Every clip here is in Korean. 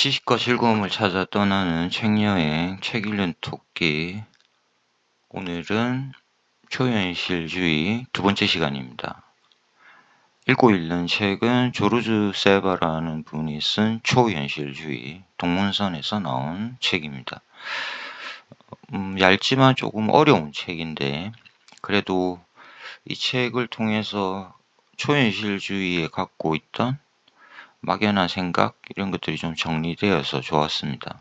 지식과 즐거움을 찾아 떠나는 책여행, 책 읽는 토끼. 오늘은 초현실주의 두 번째 시간입니다. 읽고 있는 책은 조르주 세바라는 분이 쓴 초현실주의, 동문선에서 나온 책입니다. 얇지만 조금 어려운 책인데, 그래도 이 책을 통해서 초현실주의에 갖고 있던 막연한 생각, 이런 것들이 좀 정리되어서 좋았습니다.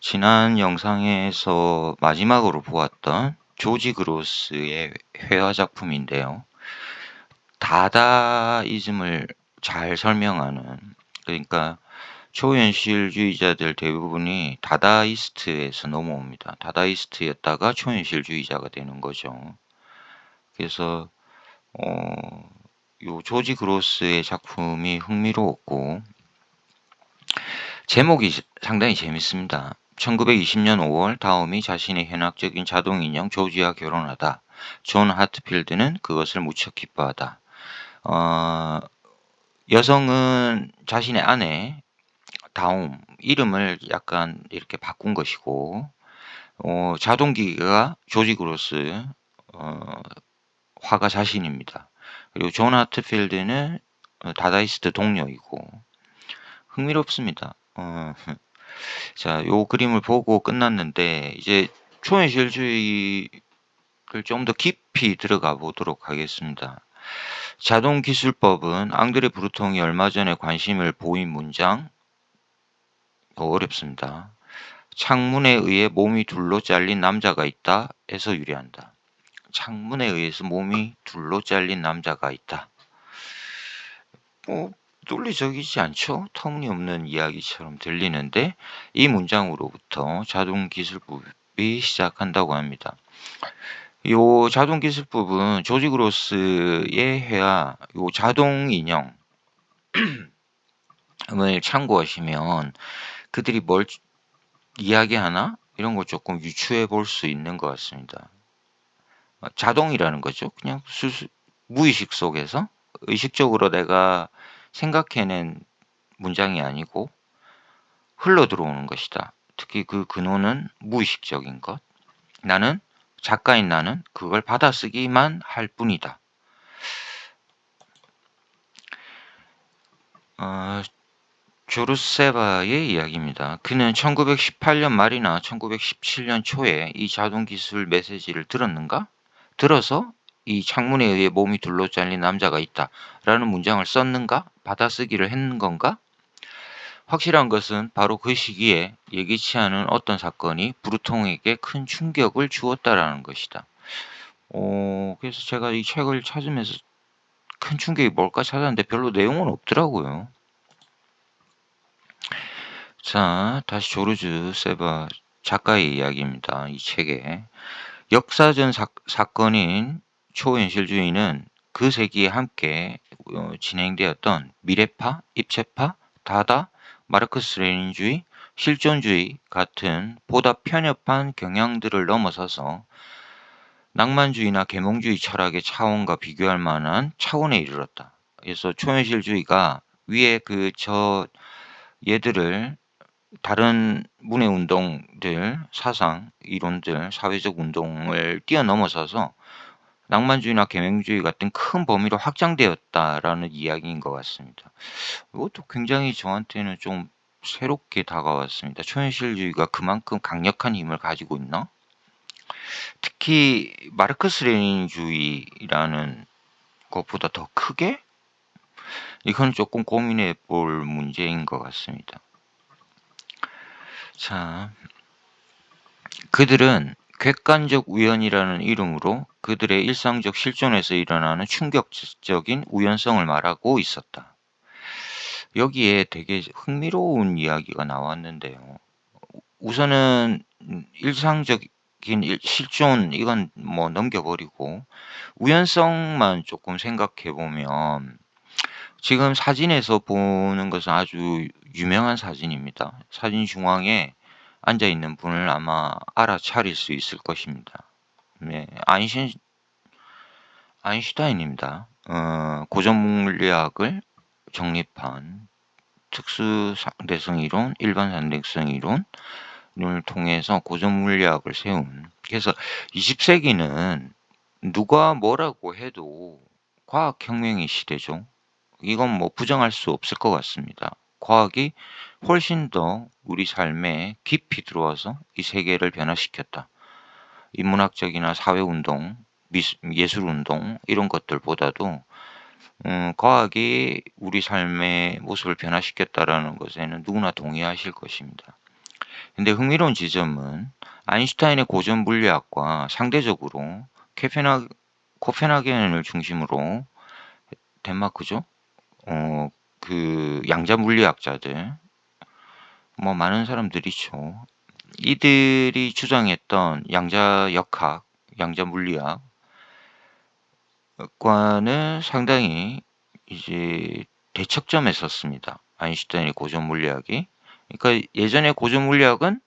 지난 영상에서 마지막으로 보았던 조지 그로스의 회화 작품인데요. 다다이즘을 잘 설명하는, 그러니까 초현실주의자들 대부분이 다다이스트에서 넘어옵니다. 다다이스트였다가 초현실주의자가 되는 거죠. 그래서 요 조지 그로스의 작품이 흥미로웠고, 제목이 상당히 재밌습니다. 1920년 5월 다움이 자신의 현학적인 자동인형 조지와 결혼하다. 존 하트필드는 그것을 무척 기뻐하다. 여성은 자신의 아내 다움 이름을 약간 이렇게 바꾼 것이고, 자동기계가 조지 그로스 화가 자신입니다. 그리고 존 하트필드는 다다이스트 동료이고, 흥미롭습니다. 자, 요 그림을 보고 끝났는데, 이제 초현실주의를 좀 더 깊이 들어가 보도록 하겠습니다. 자동기술법은 앙드레 브루통이 얼마 전에 관심을 보인 문장, 어렵습니다. 창문에 의해 몸이 둘로 잘린 남자가 있다 에서 유래한다. 창문에 의해서 몸이 둘로 잘린 남자가 있다. 논리적이지 않죠? 터무니없는 이야기처럼 들리는데, 이 문장으로부터 자동기술법이 시작한다고 합니다. 요 자동기술법은 조지 그로스의 회화, 요 자동인형을 참고하시면 그들이 뭘 이야기하나? 이런 걸 조금 유추해 볼 수 있는 것 같습니다. 자동이라는 거죠. 그냥 무의식 속에서 의식적으로 내가 생각해낸 문장이 아니고 흘러 들어오는 것이다. 특히 그 근원은 무의식적인 것. 나는, 작가인 나는 그걸 받아쓰기만 할 뿐이다. 조르세바의 이야기입니다. 그는 1918년 말이나 1917년 초에 이 자동기술 메시지를 들었는가? 들어서 이 창문에 의해 몸이 둘로 잘린 남자가 있다 라는 문장을 썼는가? 받아쓰기를 했는 건가? 확실한 것은 바로 그 시기에 예기치 않은 어떤 사건이 브루통에게 큰 충격을 주었다라는 것이다. 그래서 제가 이 책을 찾으면서 큰 충격이 뭘까 찾았는데 별로 내용은 없더라고요. 자, 다시 조르주 세바 작가의 이야기입니다. 이 책에 역사전 사건인 초현실주의는 그 세기에 함께 진행되었던 미래파, 입체파, 다다, 마르크스 레닌주의, 실존주의 같은 보다 편협한 경향들을 넘어서서 낭만주의나 계몽주의 철학의 차원과 비교할 만한 차원에 이르렀다. 그래서 초현실주의가 위에 얘들을 다른 문해운동들, 사상, 이론들, 사회적 운동을 뛰어넘어서서 낭만주의나 계몽주의 같은 큰 범위로 확장되었다라는 이야기인 것 같습니다. 이것도 굉장히 저한테는 좀 새롭게 다가왔습니다. 초현실주의가 그만큼 강력한 힘을 가지고 있나? 특히 마르크스 레닌주의라는 것보다 더 크게? 이건 조금 고민해 볼 문제인 것 같습니다. 자, 그들은 객관적 우연이라는 이름으로 그들의 일상적 실존에서 일어나는 충격적인 우연성을 말하고 있었다. 여기에 되게 흥미로운 이야기가 나왔는데요. 우선은 일상적인 실존 이건 뭐 넘겨버리고 우연성만 조금 생각해 보면, 지금 사진에서 보는 것은 아주 유명한 사진입니다. 사진 중앙에 앉아 있는 분을 아마 알아차릴 수 있을 것입니다. 네, 아인슈타인입니다. 고전 물리학을 정립한 특수 상대성 이론, 일반 상대성 이론을 통해서 고전 물리학을 세운. 그래서 20세기는 누가 뭐라고 해도 과학혁명의 시대죠. 이건 뭐 부정할 수 없을 것 같습니다. 과학이 훨씬 더 우리 삶에 깊이 들어와서 이 세계를 변화시켰다. 인문학적이나 사회운동, 예술운동 이런 것들보다도 과학이 우리 삶의 모습을 변화시켰다라는 것에는 누구나 동의하실 것입니다. 근데 흥미로운 지점은 아인슈타인의 고전 물리학과 상대적으로 코펜하겐을 중심으로 덴마크죠. 그 양자 물리학자들, 뭐 많은 사람들이죠. 이들이 주장했던 양자 역학, 양자 물리학과는 상당히 이제 대척점에 섰습니다. 아인슈타인의 고전 물리학이. 그러니까 예전에 고전 물리학은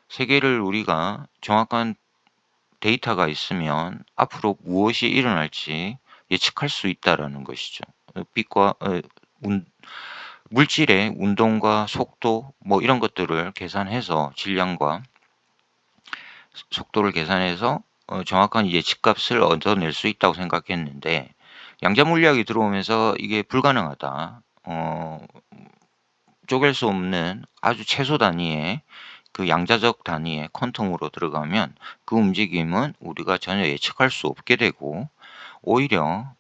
세계를 우리가 정확한 데이터가 있으면 앞으로 무엇이 일어날지 예측할 수 있다라는 것이죠. 빛과 물질의 운동과 속도 뭐 이런 것들을 계산해서 질량과 속도를 계산해서 정확한 예측값을 얻어낼 수 있다고 생각했는데 양자 물리학이 들어오면서 이게 불가능하다. 쪼갤 수 없는 아주 최소 단위의 그 양자적 단위의 퀀텀으로 들어가면 그 움직임은 우리가 전혀 예측할 수 없게 되고 오히려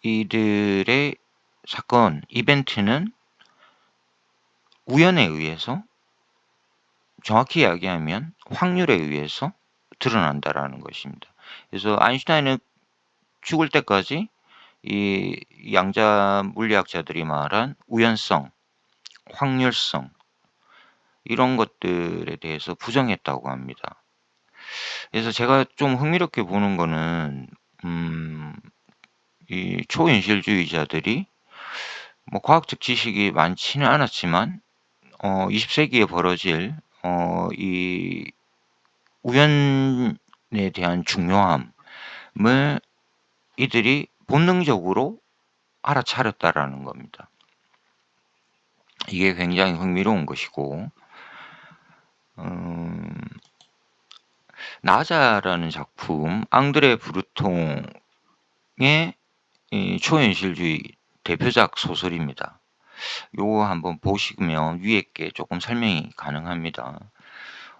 이들의 사건 이벤트는 우연에 의해서 정확히 이야기하면 확률에 의해서 드러난다라는 것입니다. 그래서 아인슈타인은 죽을 때까지 이 양자 물리학자들이 말한 우연성, 확률성 이런 것들에 대해서 부정했다고 합니다. 그래서 제가 좀 흥미롭게 보는 거는 이 초현실주의자들이 뭐 과학적 지식이 많지는 않았지만 20세기에 벌어질 이 우연에 대한 중요함을 이들이 본능적으로 알아차렸다라는 겁니다. 이게 굉장히 흥미로운 것이고 나자라는 작품 앙드레 브루통의 이 초현실주의 대표작 소설입니다. 요거 한번 보시면 위에 게 조금 설명이 가능합니다.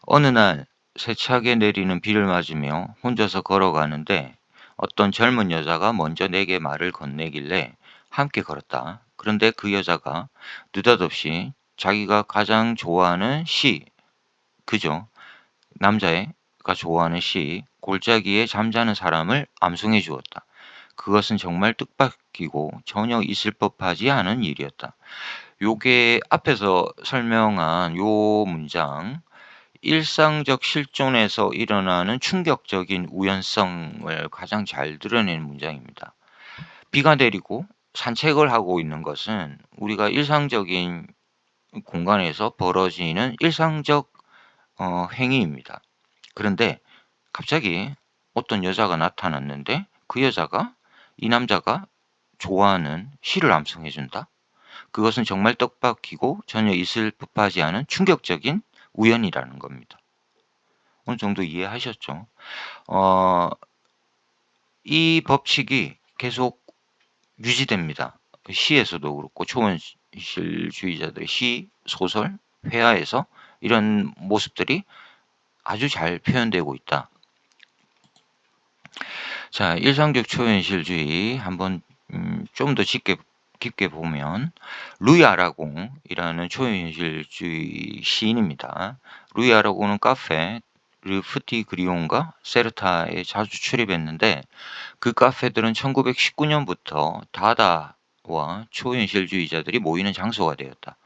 어느 날 세차게 내리는 비를 맞으며 혼자서 걸어가는데 어떤 젊은 여자가 먼저 내게 말을 건네길래 함께 걸었다. 그런데 그 여자가 느닷없이 자기가 가장 좋아하는 시, 그죠? 남자가 좋아하는 시, 골짜기에 잠자는 사람을 암송해 주었다. 그것은 정말 뜻밖이고 전혀 있을 법하지 않은 일이었다. 요게 앞에서 설명한 요 문장, 일상적 실존에서 일어나는 충격적인 우연성을 가장 잘 드러내는 문장입니다. 비가 내리고 산책을 하고 있는 것은 우리가 일상적인 공간에서 벌어지는 일상적 행위입니다. 그런데 갑자기 어떤 여자가 나타났는데 그 여자가 이 남자가 좋아하는 시를 암송해 준다. 그것은 정말 뜻밖이고 전혀 있을 법하지 않은 충격적인 우연이라는 겁니다. 어느 정도 이해하셨죠? 이 법칙이 계속 유지됩니다. 시에서도 그렇고 초원실주의자들의 시, 소설, 회화에서 이런 모습들이 아주 잘 표현되고 있다. 자, 일상적 초현실주의 한번 좀 더 깊게 보면 루이 아라공이라는 초현실주의 시인입니다. 루이 아라공은 카페 르프티 그리온과 세르타에 자주 출입했는데 그 카페들은 1919년부터 다다와 초현실주의자들이 모이는 장소가 되었다.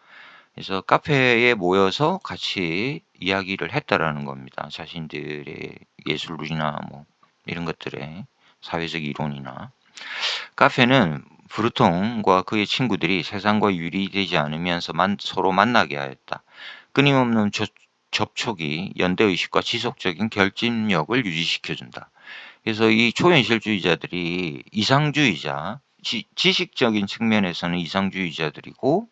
그래서 카페에 모여서 같이 이야기를 했다라는 겁니다. 자신들의 예술이나 뭐 이런 것들의 사회적 이론이나. 카페는 브루통과 그의 친구들이 세상과 유리되지 않으면서 서로 만나게 하였다. 끊임없는 접촉이 연대의식과 지속적인 결집력을 유지시켜준다. 그래서 이 초현실주의자들이 이상주의자, 지식적인 측면에서는 이상주의자들이고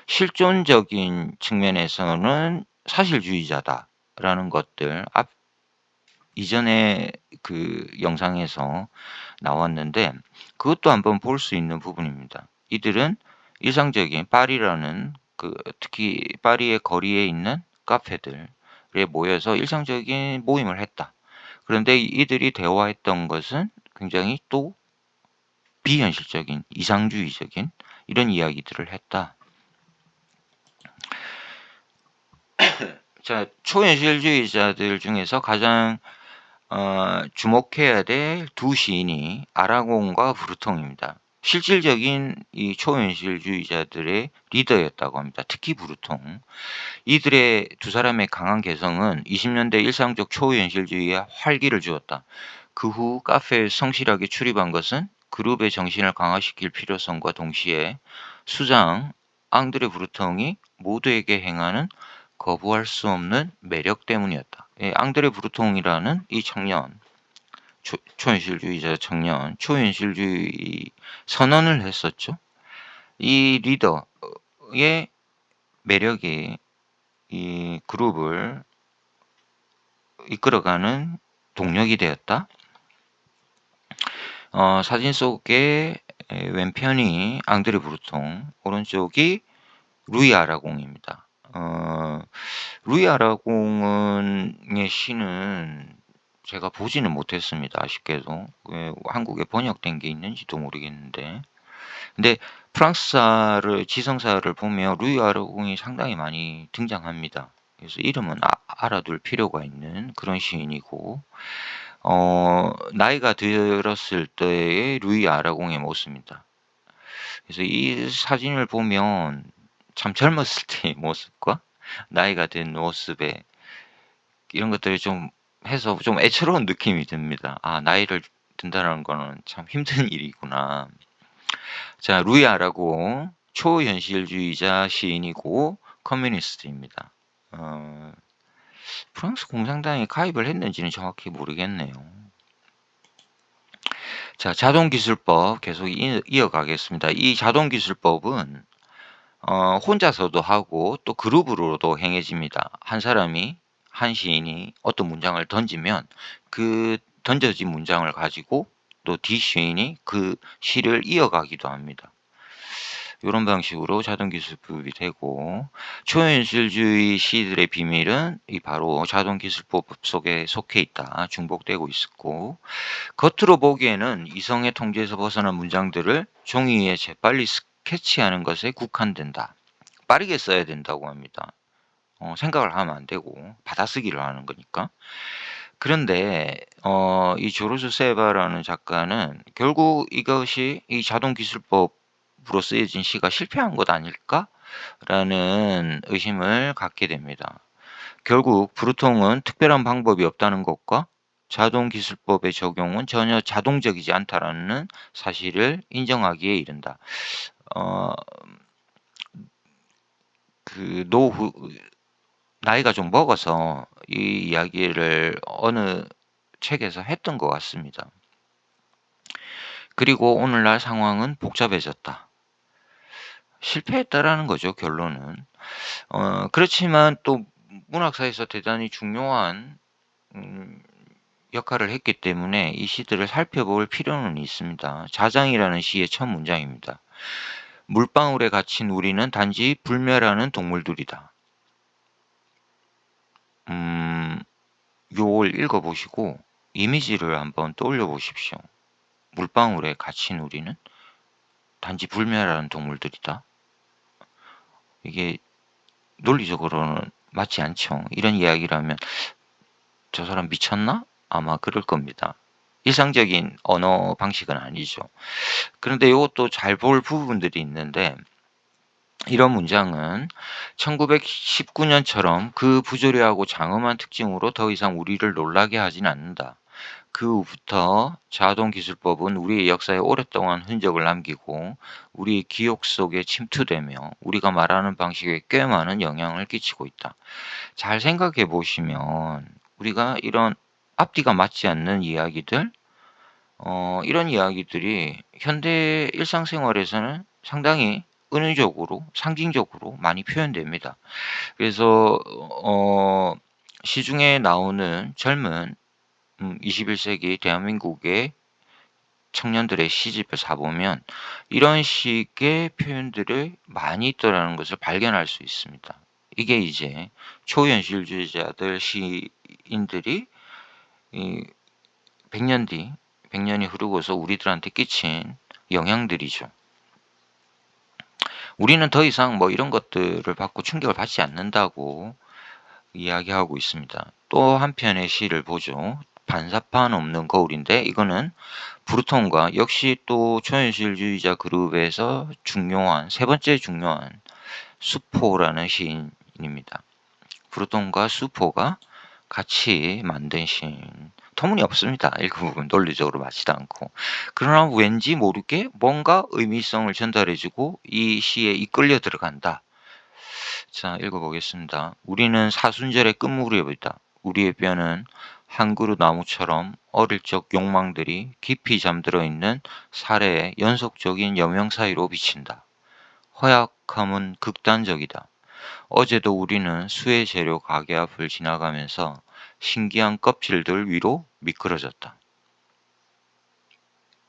실존적인 측면에서는 사실주의자다라는 것들 이전에 그 영상에서 나왔는데 그것도 한번 볼 수 있는 부분입니다. 이들은 일상적인 파리라는 특히 파리의 거리에 있는 카페들에 모여서 일상적인 모임을 했다. 그런데 이들이 대화했던 것은 굉장히 또 비현실적인 이상주의적인 이런 이야기들을 했다. 자, 초현실주의자들 중에서 가장 주목해야 될 두 시인이 아라곤과 브루통입니다. 실질적인 이 초현실주의자들의 리더였다고 합니다. 특히 브루통. 이들의 두 사람의 강한 개성은 20년대 일상적 초현실주의에 활기를 주었다. 그 후 카페에 성실하게 출입한 것은 그룹의 정신을 강화시킬 필요성과 동시에 수장 앙드레 브루통이 모두에게 행하는 거부할 수 없는 매력 때문이었다. 예, 앙드레 브루통이라는 이 청년, 초현실주의자 청년, 초현실주의 선언을 했었죠. 이 리더의 매력이 이 그룹을 이끌어가는 동력이 되었다. 사진 속에 왼편이 앙드레 브루통, 오른쪽이 루이 아라공입니다. 루이 아라공의 시는 제가 보지는 못했습니다. 아쉽게도. 왜 한국에 번역된 게 있는지도 모르겠는데. 근데 프랑스사를 지성사를 보면 루이 아라공이 상당히 많이 등장합니다. 그래서 이름은 알아둘 필요가 있는 그런 시인이고 나이가 들었을 때의 루이 아라공의 모습입니다. 그래서 이 사진을 보면 참 젊었을 때의 모습과 나이가 든 모습에 이런 것들이 좀 해서 좀 애처로운 느낌이 듭니다. 아, 나이를 든다는 거는 참 힘든 일이구나. 자, 루이 아라공 초현실주의자 시인이고 커뮤니스트입니다. 프랑스 공산당에 가입을 했는지는 정확히 모르겠네요. 자, 자동기술법 계속 이어가겠습니다. 이 자동기술법은 혼자서도 하고 또 그룹으로도 행해집니다. 한 사람이 한 시인이 어떤 문장을 던지면 그 던져진 문장을 가지고 또 D 시인이 그 시를 이어가기도 합니다. 이런 방식으로 자동기술법이 되고 초현실주의 시들의 비밀은 바로 자동기술법 속에 속해 있다. 중복되고 있었고 겉으로 보기에는 이성의 통제에서 벗어난 문장들을 종이 위에 재빨리 스케치하는 것에 국한된다. 빠르게 써야 된다고 합니다. 생각을 하면 안 되고 받아쓰기를 하는 거니까. 그런데 이 조르주 세바라는 작가는 결국 이것이 이 자동기술법으로 쓰여진 시가 실패한 것 아닐까라는 의심을 갖게 됩니다. 결국 브루통은 특별한 방법이 없다는 것과 자동기술법의 적용은 전혀 자동적이지 않다라는 사실을 인정하기에 이른다. 그 노후 나이가 좀 먹어서 이 이야기를 어느 책에서 했던 것 같습니다. 그리고 오늘날 상황은 복잡해졌다. 실패했다라는 거죠, 결론은. 그렇지만 또 문학사에서 대단히 중요한 역할을 했기 때문에 이 시들을 살펴볼 필요는 있습니다. 자장이라는 시의 첫 문장입니다. 물방울에 갇힌 우리는 단지 불멸하는 동물들이다. 요걸 읽어보시고 이미지를 한번 떠올려 보십시오. 물방울에 갇힌 우리는 단지 불멸하는 동물들이다. 이게 논리적으로는 맞지 않죠. 이런 이야기를 하면 저 사람 미쳤나? 아마 그럴 겁니다. 일상적인 언어 방식은 아니죠. 그런데 이것도 잘 볼 부분들이 있는데 이런 문장은 1919년처럼 그 부조리하고 장엄한 특징으로 더 이상 우리를 놀라게 하진 않는다. 그 후부터 자동기술법은 우리의 역사에 오랫동안 흔적을 남기고 우리의 기억 속에 침투되며 우리가 말하는 방식에 꽤 많은 영향을 끼치고 있다. 잘 생각해 보시면 우리가 이런 앞뒤가 맞지 않는 이야기들 이런 이야기들이 현대 일상생활에서는 상당히 은유적으로 상징적으로 많이 표현됩니다. 그래서 시중에 나오는 젊은 21세기 대한민국의 청년들의 시집을 사보면 이런 식의 표현들이 많이 있더라는 것을 발견할 수 있습니다. 이게 이제 초현실주의자들 시인들이 이 100년 뒤, 100년이 흐르고서 우리들한테 끼친 영향들이죠. 우리는 더 이상 뭐 이런 것들을 받고 충격을 받지 않는다고 이야기하고 있습니다. 또 한편의 시를 보죠. 반사판 없는 거울인데 이거는 브루톤과 역시 또 초현실주의자 그룹에서 중요한 세 번째 중요한 수포라는 시인입니다. 브루톤과 수포가 같이 만든 시인. 터무니없습니다. 읽어보면 논리적으로 맞지도 않고. 그러나 왠지 모르게 뭔가 의미성을 전달해주고 이 시에 이끌려 들어간다. 자, 읽어보겠습니다. 우리는 사순절의 끝무렵이다. 우리의 뼈는 한 그루 나무처럼 어릴 적 욕망들이 깊이 잠들어 있는 사례의 연속적인 여명 사이로 비친다. 허약함은 극단적이다. 어제도 우리는 수의 재료 가게 앞을 지나가면서 신기한 껍질들 위로 미끄러졌다.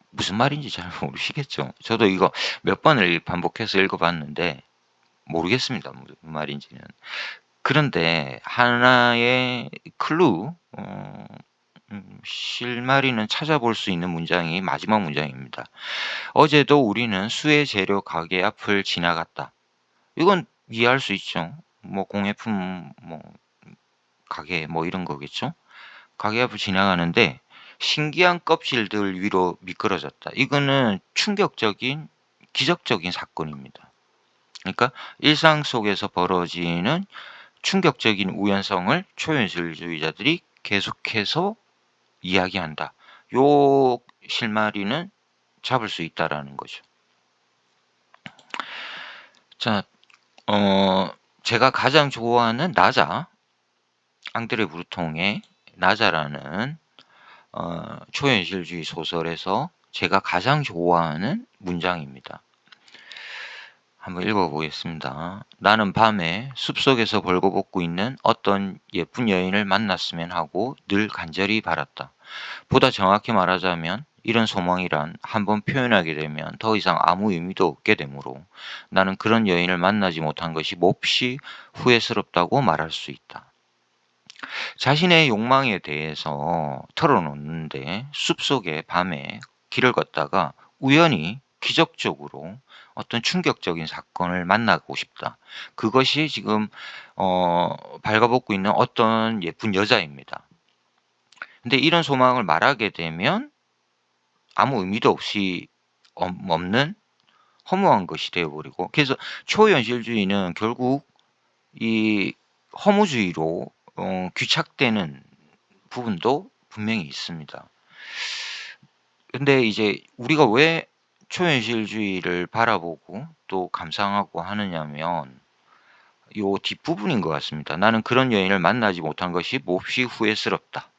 무슨 말인지 잘 모르시겠죠? 저도 이거 몇 번을 반복해서 읽어봤는데 모르겠습니다. 무슨 말인지는. 그런데 하나의 클루, 실마리는 찾아볼 수 있는 문장이 마지막 문장입니다. 어제도 우리는 수의 재료 가게 앞을 지나갔다. 이건 이해할 수 있죠. 뭐 공예품 뭐 가게 뭐 이런 거겠죠. 가게 앞을 지나가는데 신기한 껍질들 위로 미끄러졌다. 이거는 충격적인 기적적인 사건입니다. 그러니까 일상 속에서 벌어지는 충격적인 우연성을 초현실주의자들이 계속해서 이야기한다. 요 실마리는 잡을 수 있다라는 거죠. 자, 제가 가장 좋아하는 나자, 앙드레 브루통의 나자라는 초현실주의 소설에서 제가 가장 좋아하는 문장입니다. 한번 읽어보겠습니다. 나는 밤에 숲속에서 벌거벗고 있는 어떤 예쁜 여인을 만났으면 하고 늘 간절히 바랐다. 보다 정확히 말하자면 이런 소망이란 한번 표현하게 되면 더 이상 아무 의미도 없게 되므로 나는 그런 여인을 만나지 못한 것이 몹시 후회스럽다고 말할 수 있다. 자신의 욕망에 대해서 털어놓는데 숲속에 밤에 길을 걷다가 우연히 기적적으로 어떤 충격적인 사건을 만나고 싶다. 그것이 지금 발가벗고 있는 어떤 예쁜 여자입니다. 근데 이런 소망을 말하게 되면 아무 의미도 없이 없는 허무한 것이 되어버리고 그래서 초현실주의는 결국 이 허무주의로 귀착되는 부분도 분명히 있습니다. 근데 이제 우리가 왜 초현실주의를 바라보고 또 감상하고 하느냐면 요 뒷부분인 것 같습니다. 나는 그런 여인을 만나지 못한 것이 몹시 후회스럽다.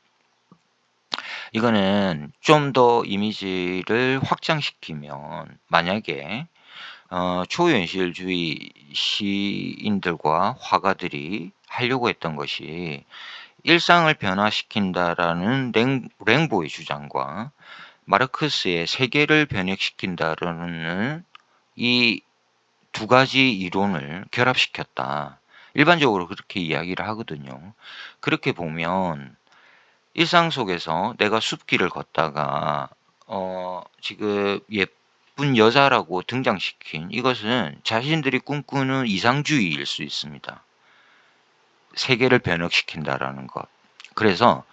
이거는 좀 더 이미지를 확장시키면 만약에 초현실주의 시인들과 화가들이 하려고 했던 것이 일상을 변화시킨다라는 랭보의 주장과 마르크스의 세계를 변혁시킨다라는 이 두 가지 이론을 결합시켰다. 일반적으로 그렇게 이야기를 하거든요. 그렇게 보면 일상 속에서 내가 숲길을 걷다가 지금 예쁜 여자라고 등장시킨 이것은 자신들이 꿈꾸는 이상주의일 수 있습니다. 세계를 변혁시킨다라는 것. 그래서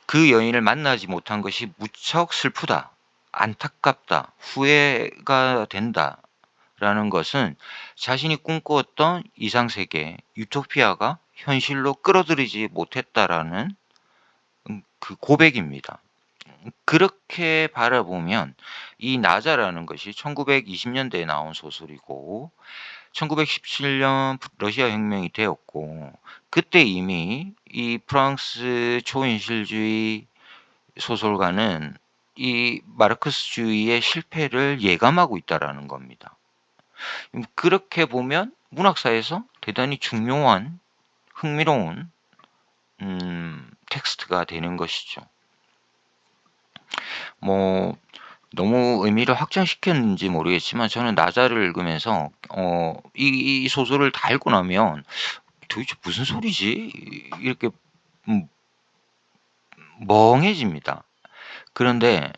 그 여인을 만나지 못한 것이 무척 슬프다, 안타깝다, 후회가 된다라는 것은 자신이 꿈꾸었던 이상세계, 유토피아가 현실로 끌어들이지 못했다라는 그 고백입니다. 그렇게 바라보면 이 나자라는 것이 1920년대에 나온 소설이고 1917년 러시아 혁명이 되었고 그때 이미 이 프랑스 초현실주의 소설가는 이 마르크스주의의 실패를 예감하고 있다라는 겁니다. 그렇게 보면 문학사에서 대단히 중요한 흥미로운 텍스트가 되는 것이죠. 뭐 너무 의미를 확장시켰는지 모르겠지만 저는 나자를 읽으면서 이 소설을 다 읽고 나면 도대체 무슨 소리지? 이렇게 멍해집니다. 그런데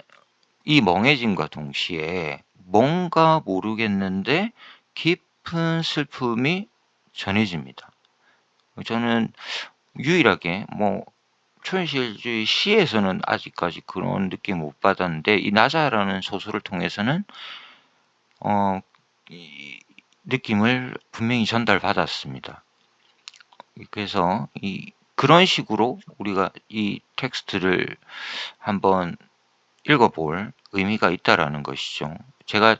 이 멍해짐과 동시에 뭔가 모르겠는데 깊은 슬픔이 전해집니다. 저는 유일하게 초현실주의 시에서는 아직까지 그런 느낌 못 받았는데 이 나자라는 소설을 통해서는 이 느낌을 분명히 전달받았습니다. 그래서 그런 식으로 우리가 이 텍스트를 한번 읽어볼 의미가 있다라는 것이죠. 제가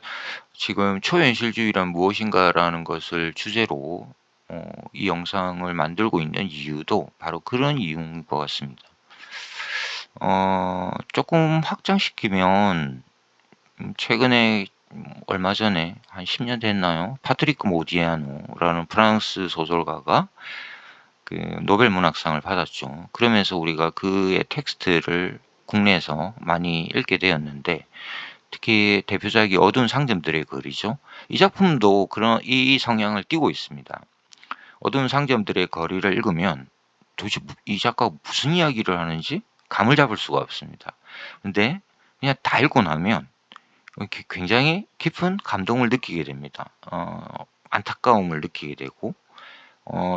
지금 초현실주의란 무엇인가라는 것을 주제로 이 영상을 만들고 있는 이유도 바로 그런 이유인 것 같습니다. 조금 확장시키면 최근에 얼마 전에 한 10년 됐나요? 파트리크 모디아노라는 프랑스 소설가가 그 노벨 문학상을 받았죠. 그러면서 우리가 그의 텍스트를 국내에서 많이 읽게 되었는데 특히 대표작이 어두운 상점들의 거리죠. 이 작품도 이 성향을 띠고 있습니다. 어두운 상점들의 거리를 읽으면 도대체 이 작가가 무슨 이야기를 하는지 감을 잡을 수가 없습니다. 근데 그냥 다 읽고 나면 굉장히 깊은 감동을 느끼게 됩니다. 안타까움을 느끼게 되고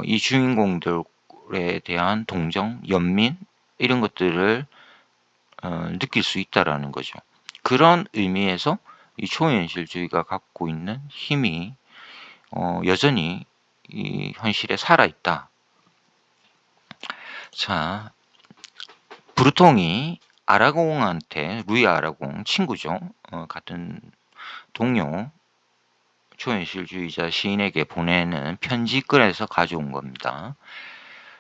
이 주인공들에 대한 동정, 연민 이런 것들을 느낄 수 있다라는 거죠. 그런 의미에서 이 초현실주의가 갖고 있는 힘이 여전히 이 현실에 살아있다. 자, 브루통이 아라공한테, 루이 아라공 친구죠. 같은 동료 초현실주의자 시인에게 보내는 편지글에서 가져온 겁니다.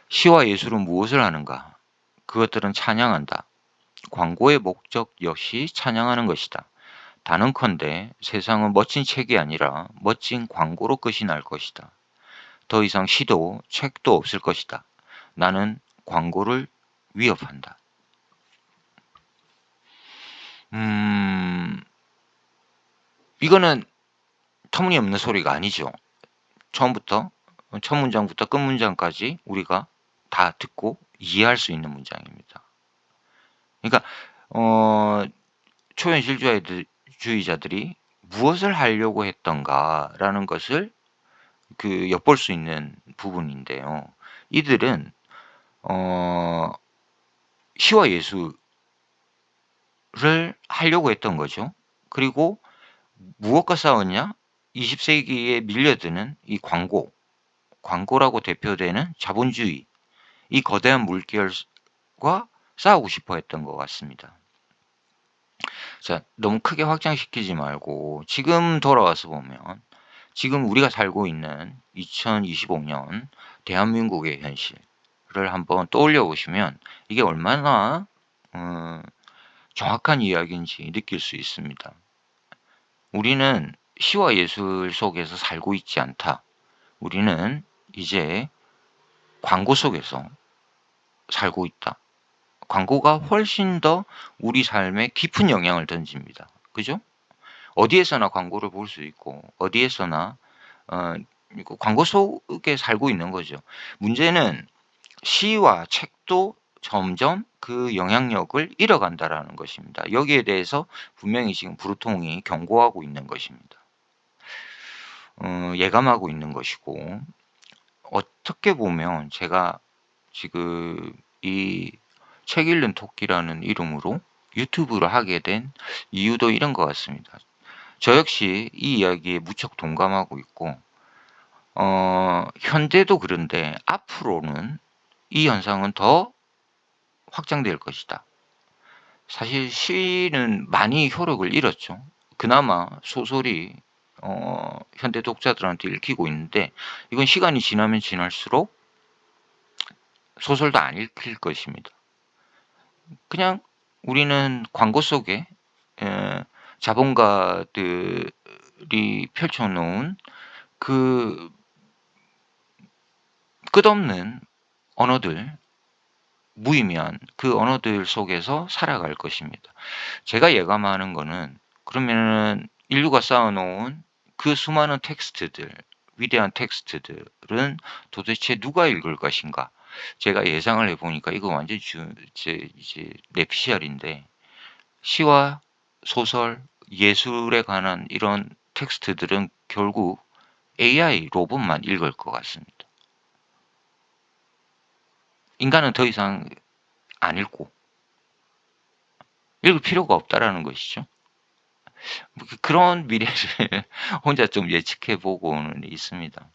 시와 예술은 무엇을 하는가? 그것들은 찬양한다. 광고의 목적 역시 찬양하는 것이다. 단언컨대 세상은 멋진 책이 아니라 멋진 광고로 끝이 날 것이다. 더 이상 시도, 책도 없을 것이다. 나는 광고를 위협한다. 이거는 터무니없는 소리가 아니죠. 처음부터 첫 문장부터 끝 문장까지 우리가 다 듣고 이해할 수 있는 문장입니다. 그러니까 초현실주의자들이 무엇을 하려고 했던가라는 것을 엿볼 수 있는 부분인데요. 이들은 시와 예술을 하려고 했던 거죠. 그리고 무엇과 싸웠냐? 20세기에 밀려드는 이 광고라고 대표되는 자본주의, 이 거대한 물결과 싸우고 싶어 했던 것 같습니다. 자, 너무 크게 확장시키지 말고 지금 돌아와서 보면 지금 우리가 살고 있는 2025년 대한민국의 현실을 한번 떠올려 보시면 이게 얼마나 정확한 이야기인지 느낄 수 있습니다. 우리는 시와 예술 속에서 살고 있지 않다. 우리는 이제 광고 속에서 살고 있다. 광고가 훨씬 더 우리 삶에 깊은 영향을 던집니다. 그죠? 어디에서나 광고를 볼 수 있고 어디에서나 광고 속에 살고 있는 거죠. 문제는 시와 책도 점점 그 영향력을 잃어간다라는 것입니다. 여기에 대해서 분명히 지금 브루통이 경고하고 있는 것입니다. 예감하고 있는 것이고 어떻게 보면 제가 지금 이 책 읽는 토끼라는 이름으로 유튜브를 하게 된 이유도 이런 것 같습니다. 저 역시 이 이야기에 무척 동감하고 있고 현재도 그런데 앞으로는 이 현상은 더 확장될 것이다. 사실 시는 많이 효력을 잃었죠. 그나마 소설이 현대 독자들한테 읽히고 있는데 이건 시간이 지나면 지날수록 소설도 안 읽힐 것입니다. 그냥 우리는 광고 속에 자본가들이 펼쳐 놓은 그 끝없는 언어들, 무의미한 그 언어들 속에서 살아갈 것입니다. 제가 예감하는 거는 그러면은 인류가 쌓아 놓은 그 수많은 텍스트들, 위대한 텍스트들은 도대체 누가 읽을 것인가? 제가 예상을 해 보니까 이거 완전히 이제 뇌피셜인데, 시와 소설, 예술에 관한 이런 텍스트들은 결국 AI 로봇만 읽을 것 같습니다. 인간은 더 이상 안 읽고 읽을 필요가 없다라는 것이죠. 그런 미래를 혼자 좀 예측해 보고는 있습니다.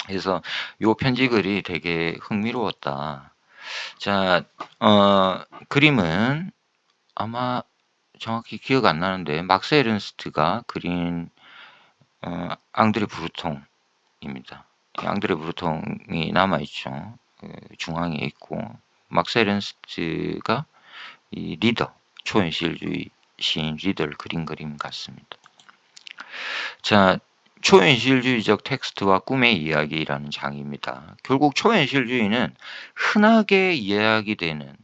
그래서 요 편지글이 되게 흥미로웠다. 자, 그림은 아마 정확히 기억 안 나는데 막스 에른스트가 그린 앙드레 브루통입니다. 앙드레 브루통이 남아있죠. 중앙에 있고, 막스 에른스트가 이 리더, 초현실주의 시인 리더를 그린 그림 같습니다. 자, 초현실주의적 텍스트와 꿈의 이야기라는 장입니다. 결국 초현실주의는 흔하게 이야기되는,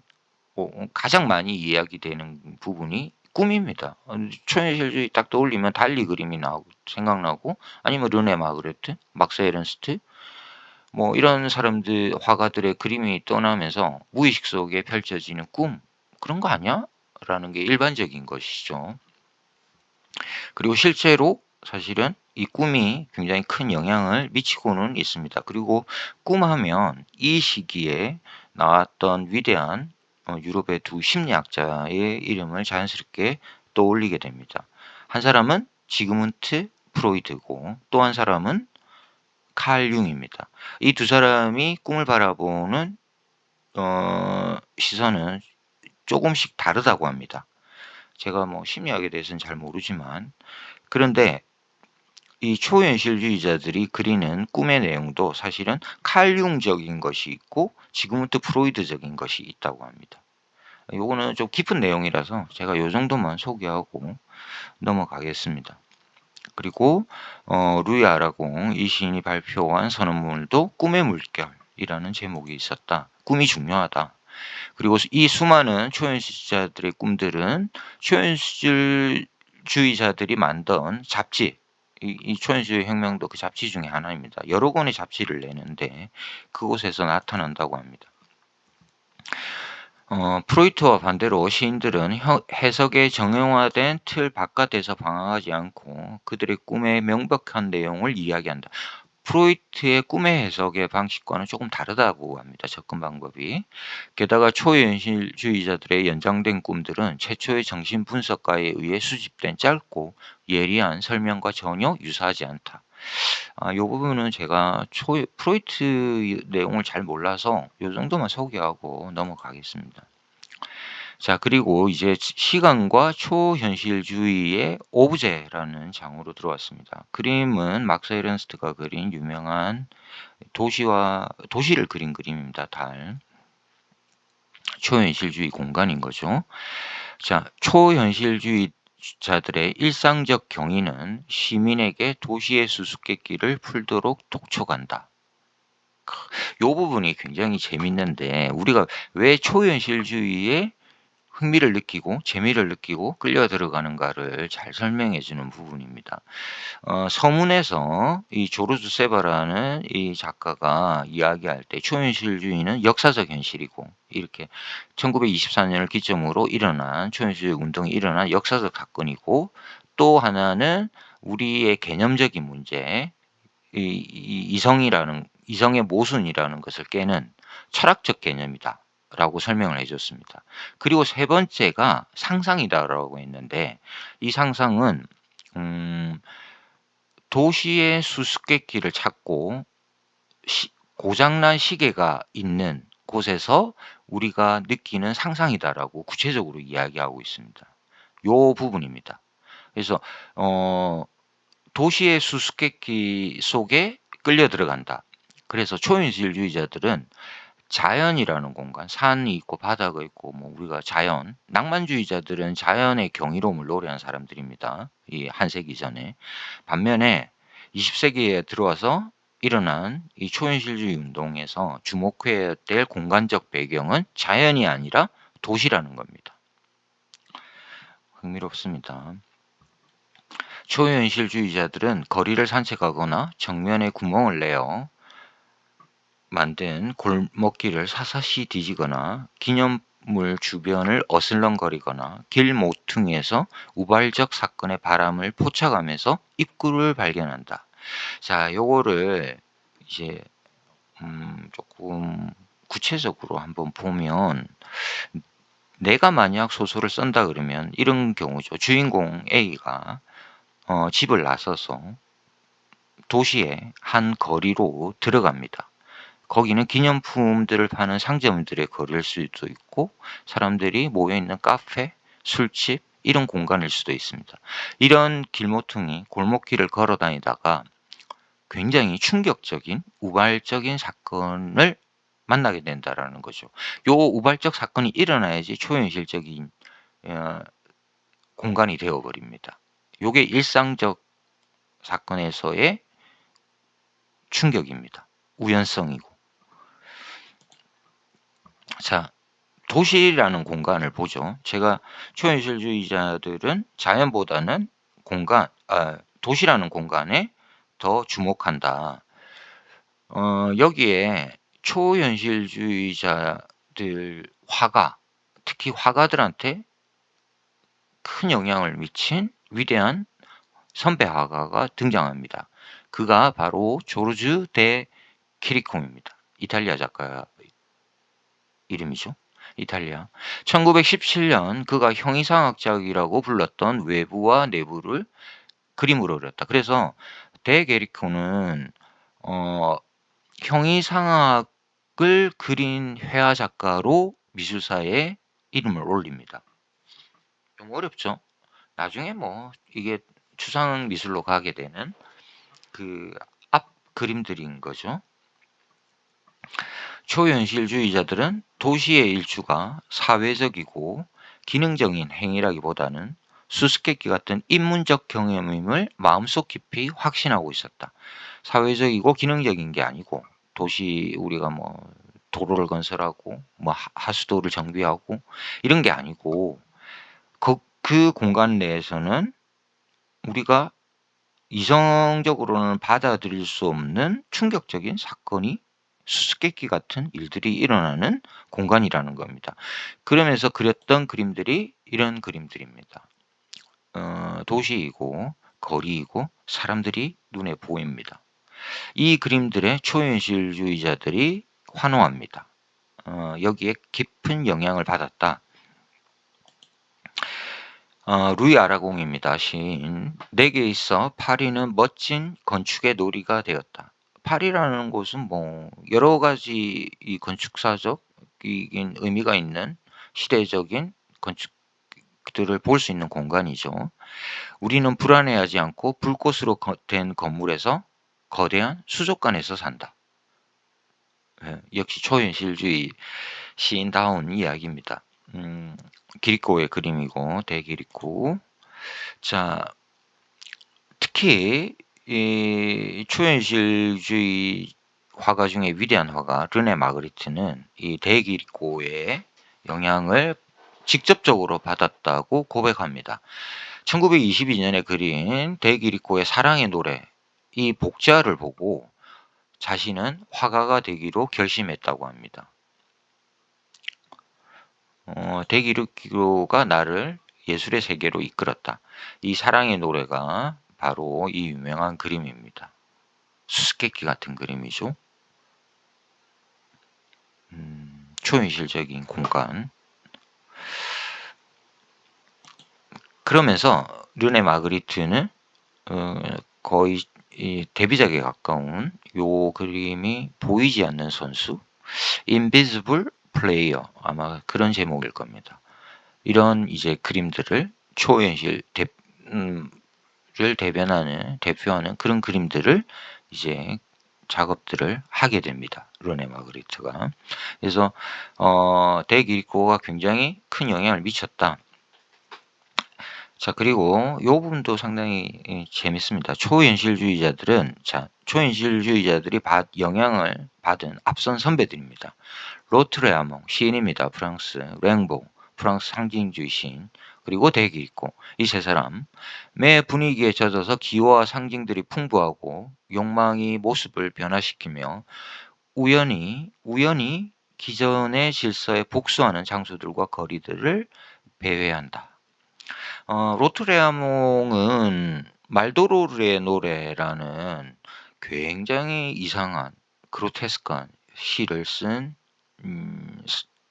가장 많이 이야기되는 부분이 꿈입니다. 초현실주의 딱 떠올리면 달리 그림이 나오고 생각나고, 아니면 르네 마그레트, 막스 에른스트, 뭐 이런 사람들, 화가들의 그림이 떠나면서 무의식 속에 펼쳐지는 꿈, 그런 거 아니야? 라는 게 일반적인 것이죠. 그리고 실제로 사실은 이 꿈이 굉장히 큰 영향을 미치고는 있습니다. 그리고 꿈하면 이 시기에 나왔던 위대한 유럽의 두 심리학자의 이름을 자연스럽게 떠올리게 됩니다. 한 사람은 지그문트 프로이드고, 또 한 사람은 칼 융입니다. 이 두 사람이 꿈을 바라보는 시선은 조금씩 다르다고 합니다. 제가 뭐 심리학에 대해서는 잘 모르지만, 그런데 이 초현실주의자들이 그리는 꿈의 내용도 사실은 칼융적인 것이 있고 지그문트 프로이드적인 것이 있다고 합니다. 요거는 좀 깊은 내용이라서 제가 요 정도만 소개하고 넘어가겠습니다. 그리고 루이 아라공 이 시인이 발표한 선언문도 꿈의 물결이라는 제목이 있었다. 꿈이 중요하다. 그리고 이 수많은 초현실주의자들의 꿈들은 초현실주의자들이 만든 잡지, 이 초현실 혁명도 그 잡지 중에 하나입니다. 여러 권의 잡지를 내는데 그곳에서 나타난다고 합니다. 프로이트와 반대로 시인들은 해석의 정형화된 틀 바깥에서 방황하지 않고 그들의 꿈의 명백한 내용을 이야기한다. 프로이트의 꿈의 해석의 방식과는 조금 다르다고 합니다. 접근 방법이. 게다가 초현실주의자들의 연장된 꿈들은 최초의 정신분석가에 의해 수집된 짧고 예리한 설명과 전혀 유사하지 않다. 이 부분은 제가 프로이트 내용을 잘 몰라서 이 정도만 소개하고 넘어가겠습니다. 자, 그리고 이제 시간과 초현실주의의 오브제라는 장으로 들어왔습니다. 그림은 막스 에른스트가 그린 유명한 도시를 그린 그림입니다. 달. 초현실주의 공간인 거죠. 자, 초현실주의자들의 일상적 경위는 시민에게 도시의 수수께끼를 풀도록 독촉한다. 이 부분이 굉장히 재밌는데, 우리가 왜 초현실주의에 흥미를 느끼고 재미를 느끼고 끌려 들어가는가를 잘 설명해 주는 부분입니다. 서문에서 이 조르주 세바라는 이 작가가 이야기할 때 초현실주의는 역사적 현실이고, 이렇게 1924년을 기점으로 일어난 초현실주의 운동이 일어난 역사적 사건이고, 또 하나는 우리의 개념적인 문제, 이성의 모순이라는 것을 깨는 철학적 개념이다. 라고 설명을 해줬습니다. 그리고 세 번째가 상상이다라고 했는데, 이 상상은 도시의 수수께끼를 찾고 고장난 시계가 있는 곳에서 우리가 느끼는 상상이다라고 구체적으로 이야기하고 있습니다. 요 부분입니다. 그래서 도시의 수수께끼 속에 끌려 들어간다. 그래서 초현실주의자들은 자연이라는 공간, 산이 있고 바다가 있고 뭐 우리가 자연, 낭만주의자들은 자연의 경이로움을 노래한 사람들입니다. 이 한 세기 전에. 반면에 20세기에 들어와서 일어난 이 초현실주의 운동에서 주목해야 될 공간적 배경은 자연이 아니라 도시라는 겁니다. 흥미롭습니다. 초현실주의자들은 거리를 산책하거나 정면에 구멍을 내어 만든 골목길을 사사시 뒤지거나 기념물 주변을 어슬렁거리거나 길 모퉁이에서 우발적 사건의 바람을 포착하면서 입구를 발견한다. 자, 요거를 이제 조금 구체적으로 한번 보면, 내가 만약 소설을 쓴다 그러면 이런 경우죠. 주인공 A가 집을 나서서 도시의 한 거리로 들어갑니다. 거기는 기념품들을 파는 상점들의 거리일 수도 있고 사람들이 모여있는 카페, 술집 이런 공간일 수도 있습니다. 이런 길모퉁이, 골목길을 걸어 다니다가 굉장히 충격적인 우발적인 사건을 만나게 된다라는 거죠. 요 우발적 사건이 일어나야지 초현실적인 공간이 되어버립니다. 요게 일상적 사건에서의 충격입니다. 우연성이고. 자, 도시라는 공간을 보죠. 제가 초현실주의자들은 자연보다는 도시라는 공간에 더 주목한다. 여기에 초현실주의자들 화가, 특히 화가들한테 큰 영향을 미친 위대한 선배 화가가 등장합니다. 그가 바로 조르주 데 키리코입니다. 이탈리아 작가 이름이죠. 이탈리아. 1917년 그가 형이상학작이라고 불렀던 외부와 내부를 그림으로 그렸다. 그래서 데 게리코는 형이상학을 그린 회화 작가로 미술사에 이름을 올립니다. 좀 어렵죠. 나중에 뭐 이게 추상 미술로 가게 되는 그 앞 그림들인 거죠. 초현실주의자들은 도시의 일주가 사회적이고 기능적인 행위라기보다는 수수께끼 같은 인문적 경험임을 마음속 깊이 확신하고 있었다. 사회적이고 기능적인 게 아니고, 도시 우리가 뭐 도로를 건설하고 뭐 하수도를 정비하고 이런 게 아니고, 그 공간 내에서는 우리가 이성적으로는 받아들일 수 없는 충격적인 사건이, 수수께끼 같은 일들이 일어나는 공간이라는 겁니다. 그러면서 그렸던 그림들이 이런 그림들입니다. 도시이고 거리이고 사람들이 눈에 보입니다. 이 그림들의 초현실주의자들이 환호합니다. 여기에 깊은 영향을 받았다. 루이 아라공입니다. 시인. 내게 있어 파리는 멋진 건축의 놀이가 되었다. 파리라는 곳은 뭐 여러 가지 이 건축사적인 의미가 있는 시대적인 건축들을 볼 수 있는 공간이죠. 우리는 불안해하지 않고 불꽃으로 된 건물에서, 거대한 수족관에서 산다. 역시 초현실주의 시인다운 이야기입니다. 기리코의 그림이고, 대기리코. 자, 특히 이 초현실주의 화가 중에 위대한 화가 르네 마그리트는 이 대기리코의 영향을 직접적으로 받았다고 고백합니다. 1922년에 그린 대기리코의 사랑의 노래, 이 복자를 보고 자신은 화가가 되기로 결심했다고 합니다. 대기리코가 나를 예술의 세계로 이끌었다. 이 사랑의 노래가 바로 이 유명한 그림입니다. 수수께끼 같은 그림이죠. 초현실적인 공간. 그러면서 르네 마그리트는 거의 데뷔작에 가까운 요 그림이 보이지 않는 선수, Invisible Player, 아마 그런 제목일 겁니다. 이런 이제 그림들을 초현실을 대표하는 그런 그림들을 이제 작업들을 하게 됩니다. 르네 마그리트가. 그래서 대기리코가 굉장히 큰 영향을 미쳤다. 자, 그리고 요 부분도 상당히 재밌습니다. 초현실주의자들이 영향을 받은 앞선 선배들입니다. 로트레아몽 시인입니다. 프랑스. 랭보 프랑스 상징주의 시인. 그리고 대기리코 이 세 사람 매 분위기에 젖어서 기호와 상징들이 풍부하고 욕망이 모습을 변화시키며 우연히 기존의 질서에 복수하는 장소들과 거리들을 배회한다. 로트레아몽은 말도르의 노래라는 굉장히 이상한 그로테스크한 시를 쓴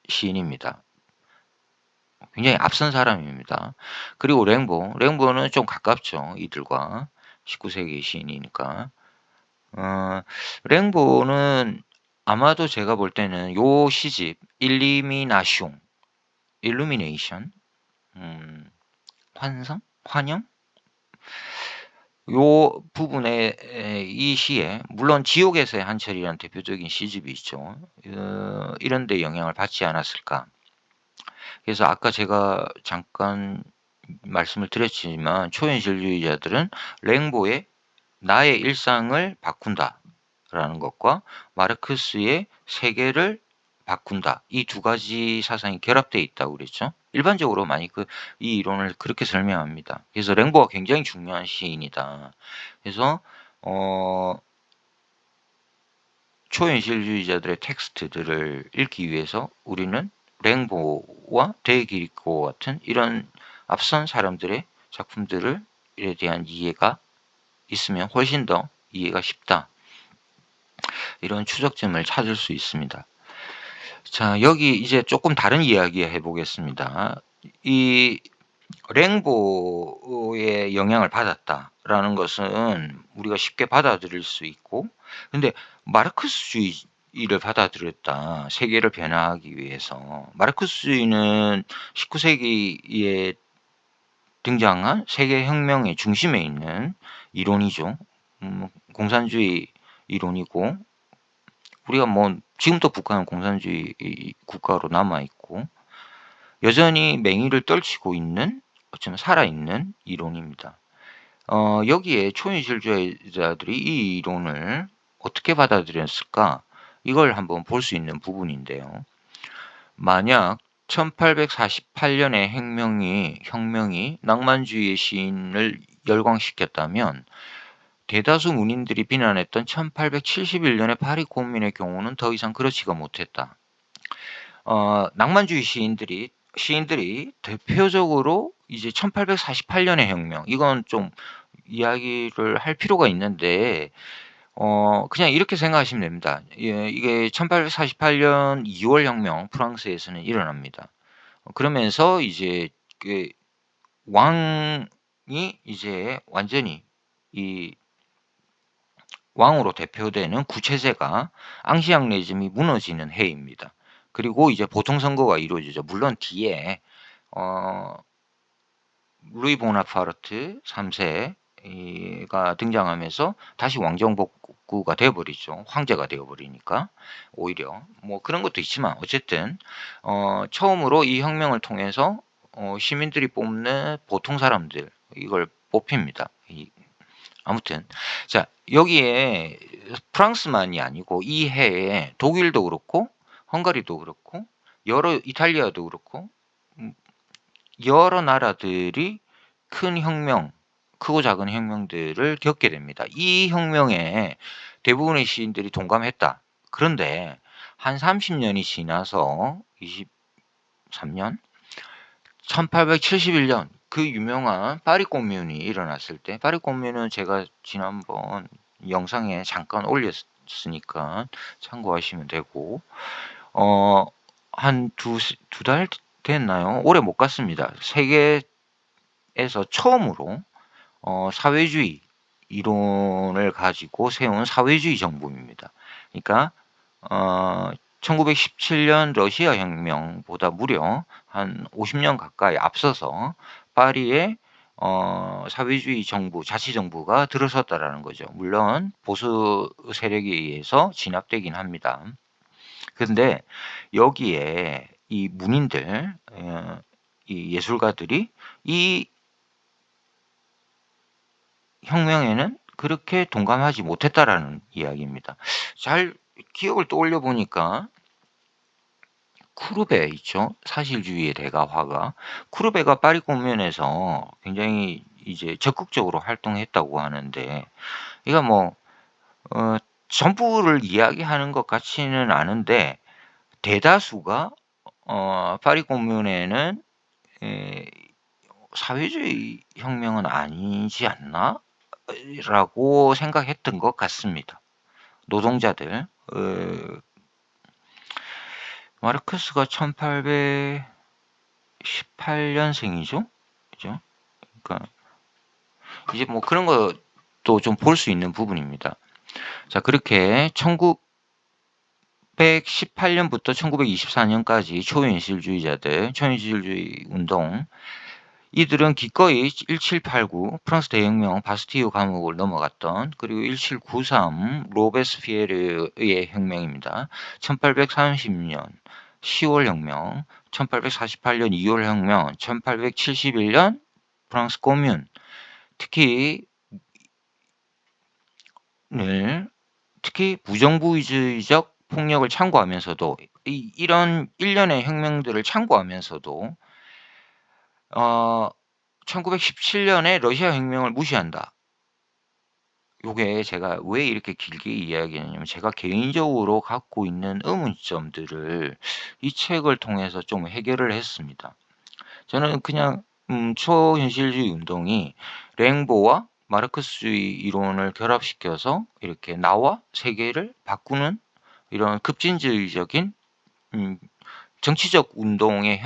시인입니다. 굉장히 앞선 사람입니다. 그리고 랭보는 좀 가깝죠. 이들과 19세기 시인이니까. 랭보는 아마도 제가 볼 때는 요 시집 일루미네이션 환영? 요 부분에 이 시에 물론 지옥에서의 한철이라는 대표적인 시집이 있죠. 이런 데 영향을 받지 않았을까. 그래서 아까 제가 잠깐 말씀을 드렸지만 초현실주의자들은 랭보의 나의 일상을 바꾼다라는 것과 마르크스의 세계를 바꾼다. 이 두 가지 사상이 결합되어 있다고 그랬죠. 일반적으로 많이 이 이론을 그렇게 설명합니다. 그래서 랭보가 굉장히 중요한 시인이다. 그래서 초현실주의자들의 텍스트들을 읽기 위해서 우리는 랭보와 데기리코 같은 이런 앞선 사람들의 작품들에 대한 이해가 있으면 훨씬 더 이해가 쉽다. 이런 추적점을 찾을 수 있습니다. 자, 여기 이제 조금 다른 이야기 해보겠습니다. 이 랭보의 영향을 받았다라는 것은 우리가 쉽게 받아들일 수 있고, 근데 마르크스주의를 받아들였다. 세계를 변화하기 위해서. 마르크스주의는 19세기에 등장한 세계혁명의 중심에 있는 이론이죠. 공산주의 이론이고, 우리가 뭐 지금도 북한은 공산주의 국가로 남아있고 여전히 맹위를 떨치고 있는 어쩌면 살아있는 이론입니다. 여기에 초현실주의자들이 이 이론을 어떻게 받아들였을까? 이걸 한번 볼 수 있는 부분인데요. 만약 1848년의 혁명이 낭만주의의 시인을 열광시켰다면 대다수 문인들이 비난했던 1871년의 파리 공민의 경우는 더 이상 그렇지가 못했다. 낭만주의 시인들이 대표적으로 이제 1848년의 혁명, 이건 좀 이야기를 할 필요가 있는데, 그냥 이렇게 생각하시면 됩니다. 예, 이게 1848년 2월 혁명, 프랑스에서는 일어납니다. 그러면서 이제 그 왕이 이제 완전히 이 왕으로 대표되는 구체제가 앙시앙 레짐이 무너지는 해입니다. 그리고 이제 보통선거가 이루어지죠. 물론 뒤에 루이 보나파르트 3세가 등장하면서 다시 왕정복구가 되어버리죠. 황제가 되어버리니까 오히려 뭐 그런 것도 있지만 어쨌든 처음으로 이 혁명을 통해서 시민들이 뽑는 보통 사람들 이걸 뽑힙니다. 아무튼 자, 여기에 프랑스만이 아니고 이 해에 독일도 그렇고 헝가리도 그렇고 이탈리아도 그렇고 여러 나라들이 크고 작은 혁명들을 겪게 됩니다. 이 혁명에 대부분의 시인들이 동감했다. 그런데 한 30년이 지나서 23년 1871년 그 유명한 파리 코뮌이 일어났을 때, 파리 코뮌은 제가 지난번 영상에 잠깐 올렸으니까 참고하시면 되고, 한 두 달 됐나요? 오래 못 갔습니다. 세계에서 처음으로 사회주의 이론을 가지고 세운 사회주의 정부입니다. 그러니까 1917년 러시아 혁명보다 무려 한 50년 가까이 앞서서 파리의 사회주의 정부, 자치정부가 들어섰다라는 거죠. 물론 보수 세력에 의해서 진압되긴 합니다. 그런데 여기에 이 문인들, 이 예술가들이 이 혁명에는 그렇게 동감하지 못했다라는 이야기입니다. 잘 기억을 떠올려 보니까 쿠르베 있죠. 사실주의의 대가 화가. 쿠르베가 파리 공면에서 굉장히 이제 적극적으로 활동했다고 하는데, 이가 뭐 전부를 이야기하는 것 같지는 않은데 대다수가 파리 공면에는 사회주의 혁명은 아니지 않나? 라고 생각했던 것 같습니다. 노동자들. 마르크스가 1818년생이죠. 그죠? 그러니까 이제 뭐 그런 것도 좀 볼 수 있는 부분입니다. 자, 그렇게 1918년부터 1924년까지 초현실주의자들, 초현실주의 운동, 이들은 기꺼이 1789 프랑스 대혁명 바스티유 감옥을 넘어갔던, 그리고 1793 로베스피에르의 혁명입니다. 1830년 10월 혁명, 1848년 2월 혁명, 1871년 프랑스 코뮌, 특히 무정부주의적 폭력을 참고하면서도 이런 일련의 혁명들을 참고하면서도 1917년에 러시아 혁명을 무시한다. 요게 제가 왜 이렇게 길게 이야기하냐면, 제가 개인적으로 갖고 있는 의문점들을 이 책을 통해서 좀 해결을 했습니다. 저는 그냥 초현실주의 운동이 랭보와 마르크스주의 이론을 결합시켜서 이렇게 나와 세계를 바꾸는 이런 급진주의적인 정치적 운동의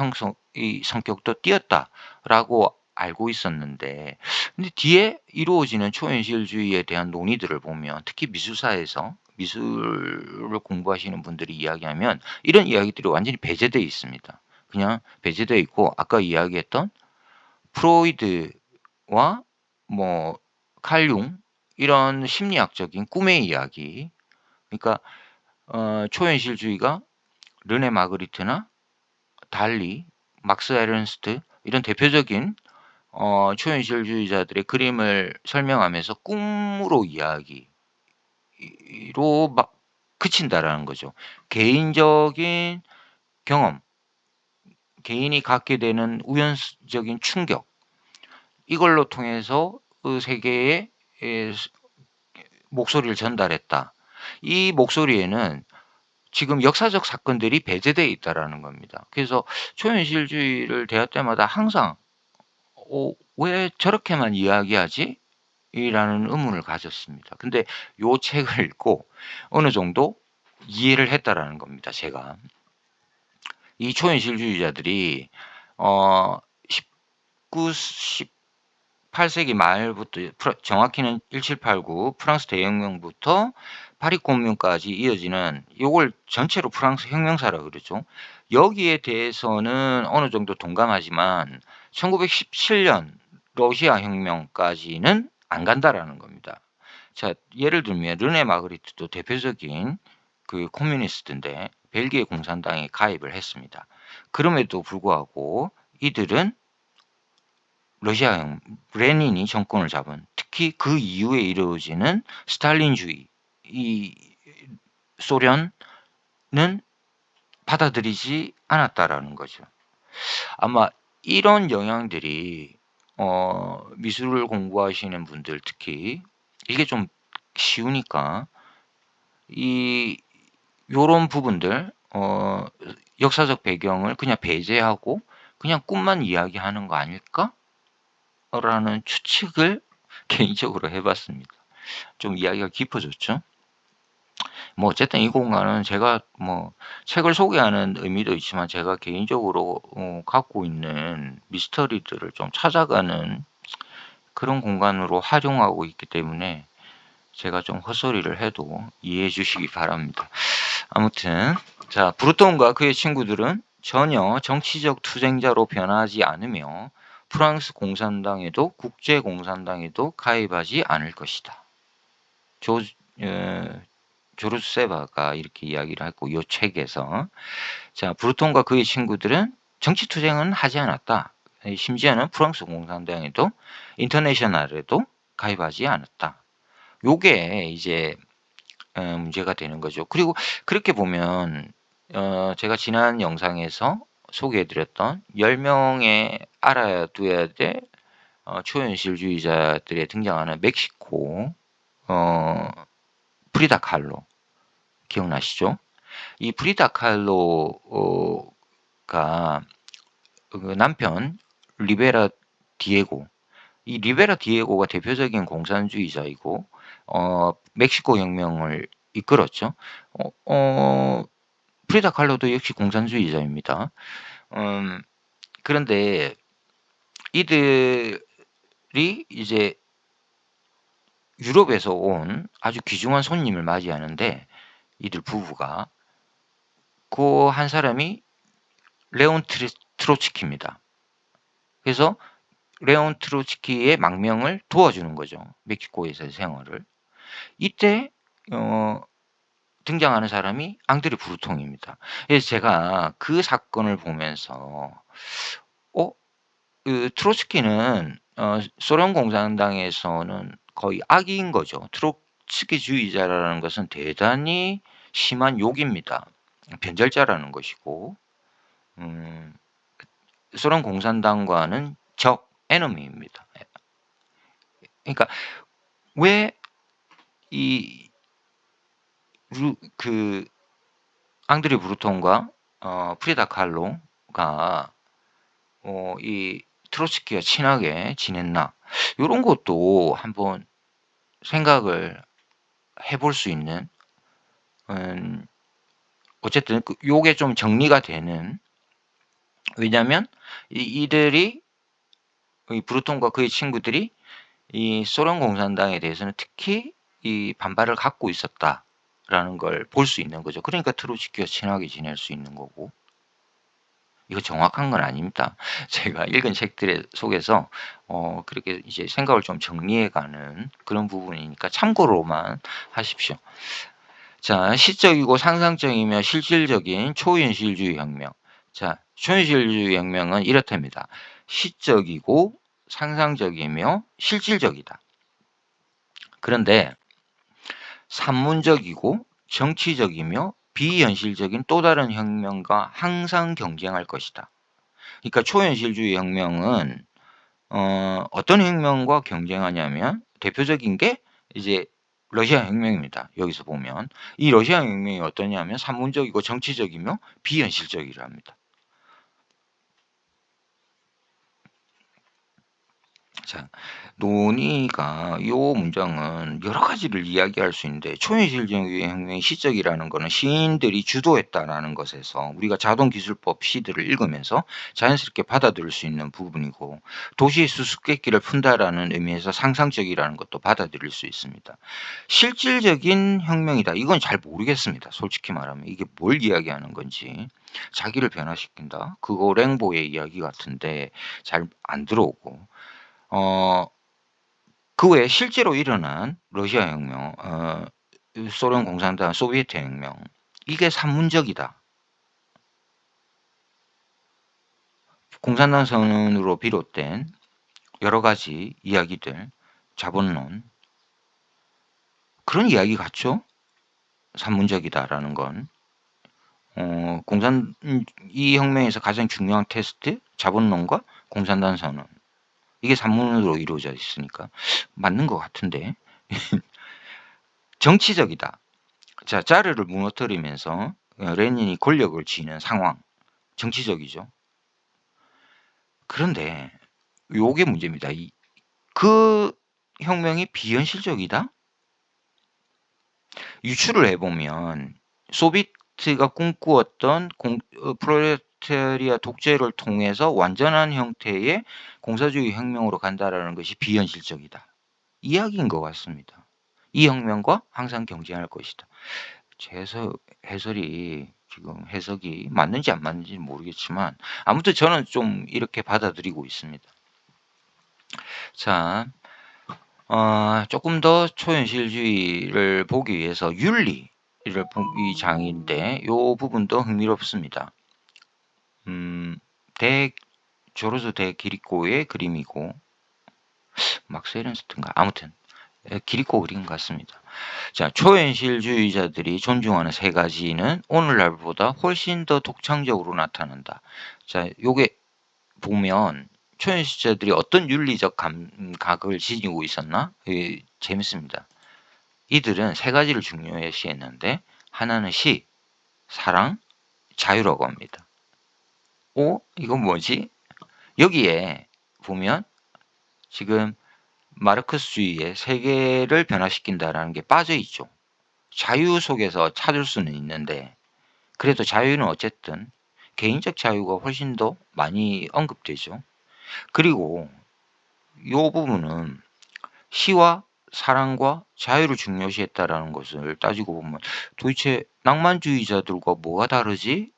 이 성격도 띄었다라고 알고 있었는데, 근데 뒤에 이루어지는 초현실주의에 대한 논의들을 보면, 특히 미술사에서 미술을 공부하시는 분들이 이야기하면 이런 이야기들이 완전히 배제되어 있습니다. 그냥 배제되어 있고, 아까 이야기했던 프로이드와 뭐 칼융, 이런 심리학적인 꿈의 이야기, 그러니까 초현실주의가 르네 마그리트나 달리, 막스 에른스트, 이런 대표적인 초현실주의자들의 그림을 설명하면서 꿈으로 이야기로 막 그친다라는 거죠. 개인적인 경험, 개인이 갖게 되는 우연적인 충격, 이걸로 통해서 그 세계에 목소리를 전달했다. 이 목소리에는 지금 역사적 사건들이 배제되어 있다라는 겁니다. 그래서 초현실주의를 대할 때마다 항상 왜 저렇게만 이야기하지? 이라는 의문을 가졌습니다. 근데 요 책을 읽고 어느 정도 이해를 했다라는 겁니다, 제가. 이 초현실주의자들이 19, 18세기 말부터, 정확히는 1789 프랑스 대혁명부터 파리 공명까지 이어지는, 요걸 전체로 프랑스 혁명사라고 그러죠. 여기에 대해서는 어느 정도 동감하지만 1917년 러시아 혁명까지는 안 간다라는 겁니다. 자, 예를 들면 르네 마그리트도 대표적인 그 코뮤니스트인데 벨기에 공산당에 가입을 했습니다. 그럼에도 불구하고 이들은 러시아 레닌이 정권을 잡은, 특히 그 이후에 이루어지는 스탈린주의, 이 소련은 받아들이지 않았다라는 거죠. 아마 이런 영향들이 미술을 공부하시는 분들, 특히 이게 좀 쉬우니까 요런 부분들, 역사적 배경을 그냥 배제하고 그냥 꿈만 이야기하는 거 아닐까? 라는 추측을 개인적으로 해봤습니다. 좀 이야기가 깊어졌죠. 뭐 어쨌든 이 공간은 제가 뭐 책을 소개하는 의미도 있지만 제가 개인적으로 갖고 있는 미스터리들을 좀 찾아가는 그런 공간으로 활용하고 있기 때문에 제가 좀 헛소리를 해도 이해해 주시기 바랍니다. 아무튼 자, 브루톤과 그의 친구들은 전혀 정치적 투쟁자로 변하지 않으며 프랑스 공산당에도 국제공산당에도 가입하지 않을 것이다. 조르스 세바가 이렇게 이야기를 했고, 이 책에서. 자, 브루톤과 그의 친구들은 정치 투쟁은 하지 않았다. 심지어는 프랑스 공산당에도 인터내셔널에도 가입하지 않았다. 요게 이제 문제가 되는 거죠. 그리고 그렇게 보면 제가 지난 영상에서 소개해드렸던 10명의 알아둬야 될 초현실주의자들에 등장하는 멕시코 프리다 칼로 기억나시죠? 이 프리다 칼로가 그 남편 리베라 디에고, 이 리베라 디에고가 대표적인 공산주의자이고 멕시코 혁명을 이끌었죠. 프리다 칼로도 역시 공산주의자입니다. 그런데 이들이 이제 유럽에서 온 아주 귀중한 손님을 맞이하는데, 이들 부부가 그 한 사람이 레온 트로츠키입니다. 그래서 레온 트로츠키의 망명을 도와주는 거죠. 멕시코에서의 생활을. 이때 등장하는 사람이 앙드레 브루통입니다. 그래서 제가 그 사건을 보면서 그 트로츠키는 소련 공산당에서는 거의 악인 거죠. 트로츠키주의자라는 것은 대단히 심한 욕입니다. 변절자라는 것이고, 소련 공산당과는 적, 에너미입니다. 그러니까 왜 그 앙드레 브루통과 프리다 칼로가 이 트로츠키와 친하게 지냈나, 이런 것도 한번 생각을 해볼 수 있는, 어쨌든 요게 좀 정리가 되는, 왜냐하면 이들이, 이 브루통과 그의 친구들이 이 소련 공산당에 대해서는 특히 이 반발을 갖고 있었다라는 걸 볼 수 있는 거죠. 그러니까 트로츠키와 친하게 지낼 수 있는 거고. 이거 정확한 건 아닙니다. 제가 읽은 책들 속에서 그렇게 이제 생각을 좀 정리해가는 그런 부분이니까 참고로만 하십시오. 자, 시적이고 상상적이며 실질적인 초현실주의 혁명. 자, 초현실주의 혁명은 이렇답니다. 시적이고 상상적이며 실질적이다. 그런데 산문적이고 정치적이며 비현실적인 또 다른 혁명과 항상 경쟁할 것이다. 그러니까 초현실주의 혁명은 어떤 혁명과 경쟁하냐면, 대표적인 게 이제 러시아 혁명입니다. 여기서 보면 이 러시아 혁명이 어떠냐면 산문적이고 정치적이며 비현실적이랍니다. 자, 논의가, 이 문장은 여러 가지를 이야기할 수 있는데, 초현실주의 혁명의 시적이라는 것은 시인들이 주도했다라는 것에서 우리가 자동기술법 시들을 읽으면서 자연스럽게 받아들일 수 있는 부분이고, 도시의 수수께끼를 푼다라는 의미에서 상상적이라는 것도 받아들일 수 있습니다. 실질적인 혁명이다, 이건 잘 모르겠습니다. 솔직히 말하면 이게 뭘 이야기하는 건지. 자기를 변화시킨다, 그거 랭보의 이야기 같은데 잘 안 들어오고, 그 외에 실제로 일어난 러시아 혁명, 소련 공산당, 소비에트 혁명, 이게 산문적이다. 공산당 선언으로 비롯된 여러 가지 이야기들, 자본론, 그런 이야기 같죠? 산문적이다라는 건. 이 혁명에서 가장 중요한 테스트, 자본론과 공산당 선언. 이게 산문으로 이루어져 있으니까 맞는 것 같은데. 정치적이다. 자, 자르를 무너뜨리면서 레닌이 권력을 쥐는 상황, 정치적이죠. 그런데 요게 문제입니다. 그 혁명이 비현실적이다? 유추를 해보면 소비에트가 꿈꾸었던 프롤레타리아 독재를 통해서 완전한 형태의 공사주의 혁명으로 간다라는 것이 비현실적이다, 이야기인 것 같습니다. 이 혁명과 항상 경쟁할 것이다. 제 해설이 지금 해석이 맞는지 안 맞는지 모르겠지만, 아무튼 저는 좀 이렇게 받아들이고 있습니다. 자, 조금 더 초현실주의를 보기 위해서 윤리를 보기 장인데 요 부분도 흥미롭습니다. 조르주 대 기리코의 그림이고 막스에른스트인가 아무튼 기리코 그림 같습니다. 자, 초현실주의자들이 존중하는 세 가지는 오늘날보다 훨씬 더 독창적으로 나타난다. 자, 요게 보면 초현실주의자들이 어떤 윤리적 감각을 지니고 있었나? 재밌습니다. 이들은 세 가지를 중요시했는데 하나는 시, 사랑, 자유라고 합니다. 이건 뭐지? 여기에 보면 지금 마르크스주의의 세계를 변화시킨다라는 게 빠져 있죠. 자유 속에서 찾을 수는 있는데 그래도 자유는 어쨌든 개인적 자유가 훨씬 더 많이 언급되죠. 그리고 이 부분은 시와 사랑과 자유를 중요시했다라는 것을 따지고 보면 도대체 낭만주의자들과 뭐가 다르지?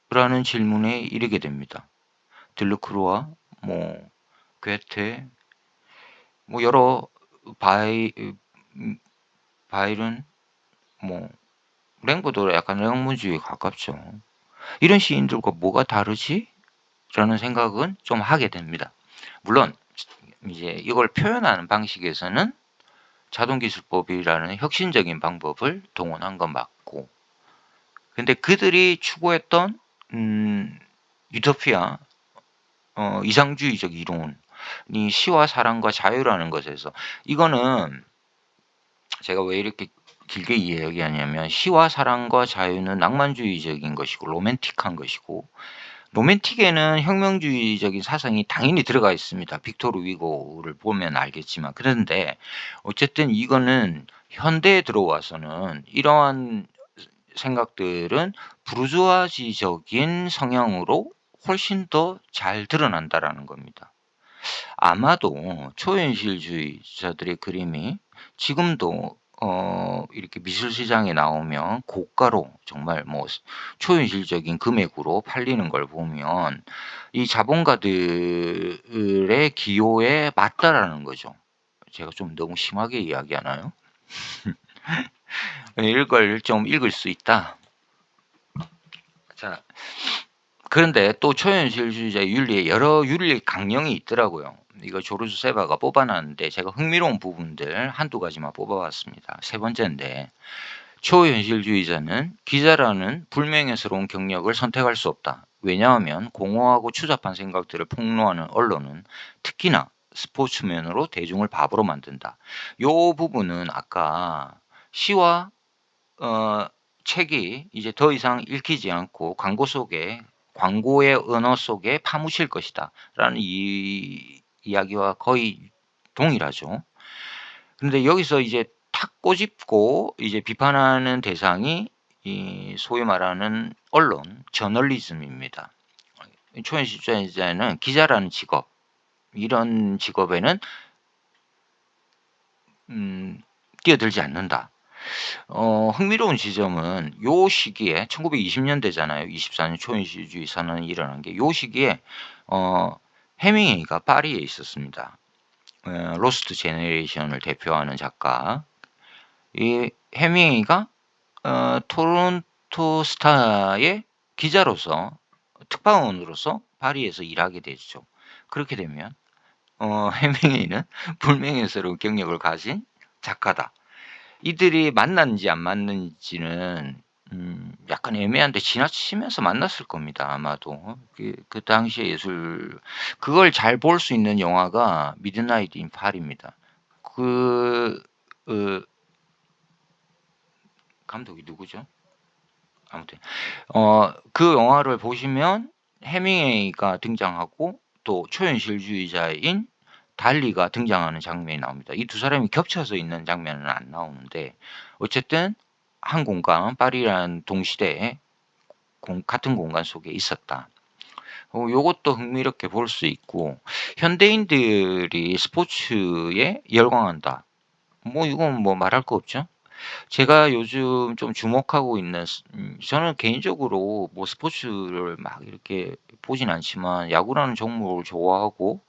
라는 질문에 이르게 됩니다. 들르크루아, 괴테, 여러 바이른, 랭보도 약간 낭만주의에 가깝죠. 이런 시인들과 뭐가 다르지? 라는 생각은 좀 하게 됩니다. 물론 이제 이걸 표현하는 방식에서는 자동기술법이라는 혁신적인 방법을 동원한 건 맞고, 근데 그들이 추구했던 유토피아, 이상주의적 이론이 시와 사랑과 자유라는 것에서, 이거는 제가 왜 이렇게 길게 이야기하냐면 시와 사랑과 자유는 낭만주의적인 것이고 로맨틱한 것이고, 로맨틱에는 혁명주의적인 사상이 당연히 들어가 있습니다. 빅토르 위고를 보면 알겠지만. 그런데 어쨌든 이거는 현대에 들어와서는 이러한 생각들은 부르주아지적인 성향으로 훨씬 더 잘 드러난다라는 겁니다. 아마도 초현실주의자들의 그림이 지금도 이렇게 미술 시장에 나오면 고가로 정말 초현실적인 금액으로 팔리는 걸 보면 이 자본가들의 기호에 맞다라는 거죠. 제가 좀 너무 심하게 이야기하나요? 이걸 좀 읽을 수 있다. 자, 그런데 또 초현실주의자 윤리에 여러 윤리 강령이 있더라고요. 이거 조르주 세바가 뽑아놨는데 제가 흥미로운 부분들 한두 가지만 뽑아봤습니다. 세 번째인데, 초현실주의자는 기자라는 불명예스러운 경력을 선택할 수 없다. 왜냐하면 공허하고 추잡한 생각들을 폭로하는 언론은 특히나 스포츠맨으로 대중을 바보로 만든다. 이 부분은 아까 시와 책이 이제 더 이상 읽히지 않고 광고의 언어 속에 파묻힐 것이다 라는 이 이야기와 거의 동일하죠. 그런데 여기서 이제 탁 꼬집고 이제 비판하는 대상이 이 소위 말하는 언론, 저널리즘입니다. 초현실주의자는 기자라는 직업, 이런 직업에는 뛰어들지 않는다. 흥미로운 지점은 요 시기에 1920년대잖아요. 24년 초현실주의 선언이 일어난 게 요 시기에 해밍웨이가 파리에 있었습니다. 로스트 제너레이션을 대표하는 작가. 이 해밍웨이가 토론토 스타의 기자로서 특파원으로서 파리에서 일하게 되죠. 그렇게 되면 해밍웨이는 불명예스러운 경력을 가진 작가다. 이들이 만났는지 안 만났는지는 약간 애매한데 지나치면서 만났을 겁니다. 아마도 그 당시의 예술, 그걸 잘 볼 수 있는 영화가 미드나잇 인 파리입니다. 감독이 누구죠? 아무튼 그 영화를 보시면 해밍웨이가 등장하고 또 초현실주의자인 달리가 등장하는 장면이 나옵니다. 이 두 사람이 겹쳐서 있는 장면은 안 나오는데 어쨌든 한 공간, 파리라는 동시대에 같은 공간 속에 있었다. 요것도 흥미롭게 볼 수 있고, 현대인들이 스포츠에 열광한다. 이건 말할 거 없죠. 제가 요즘 좀 주목하고 있는, 저는 개인적으로 스포츠를 막 이렇게 보진 않지만 야구라는 종목을 좋아하고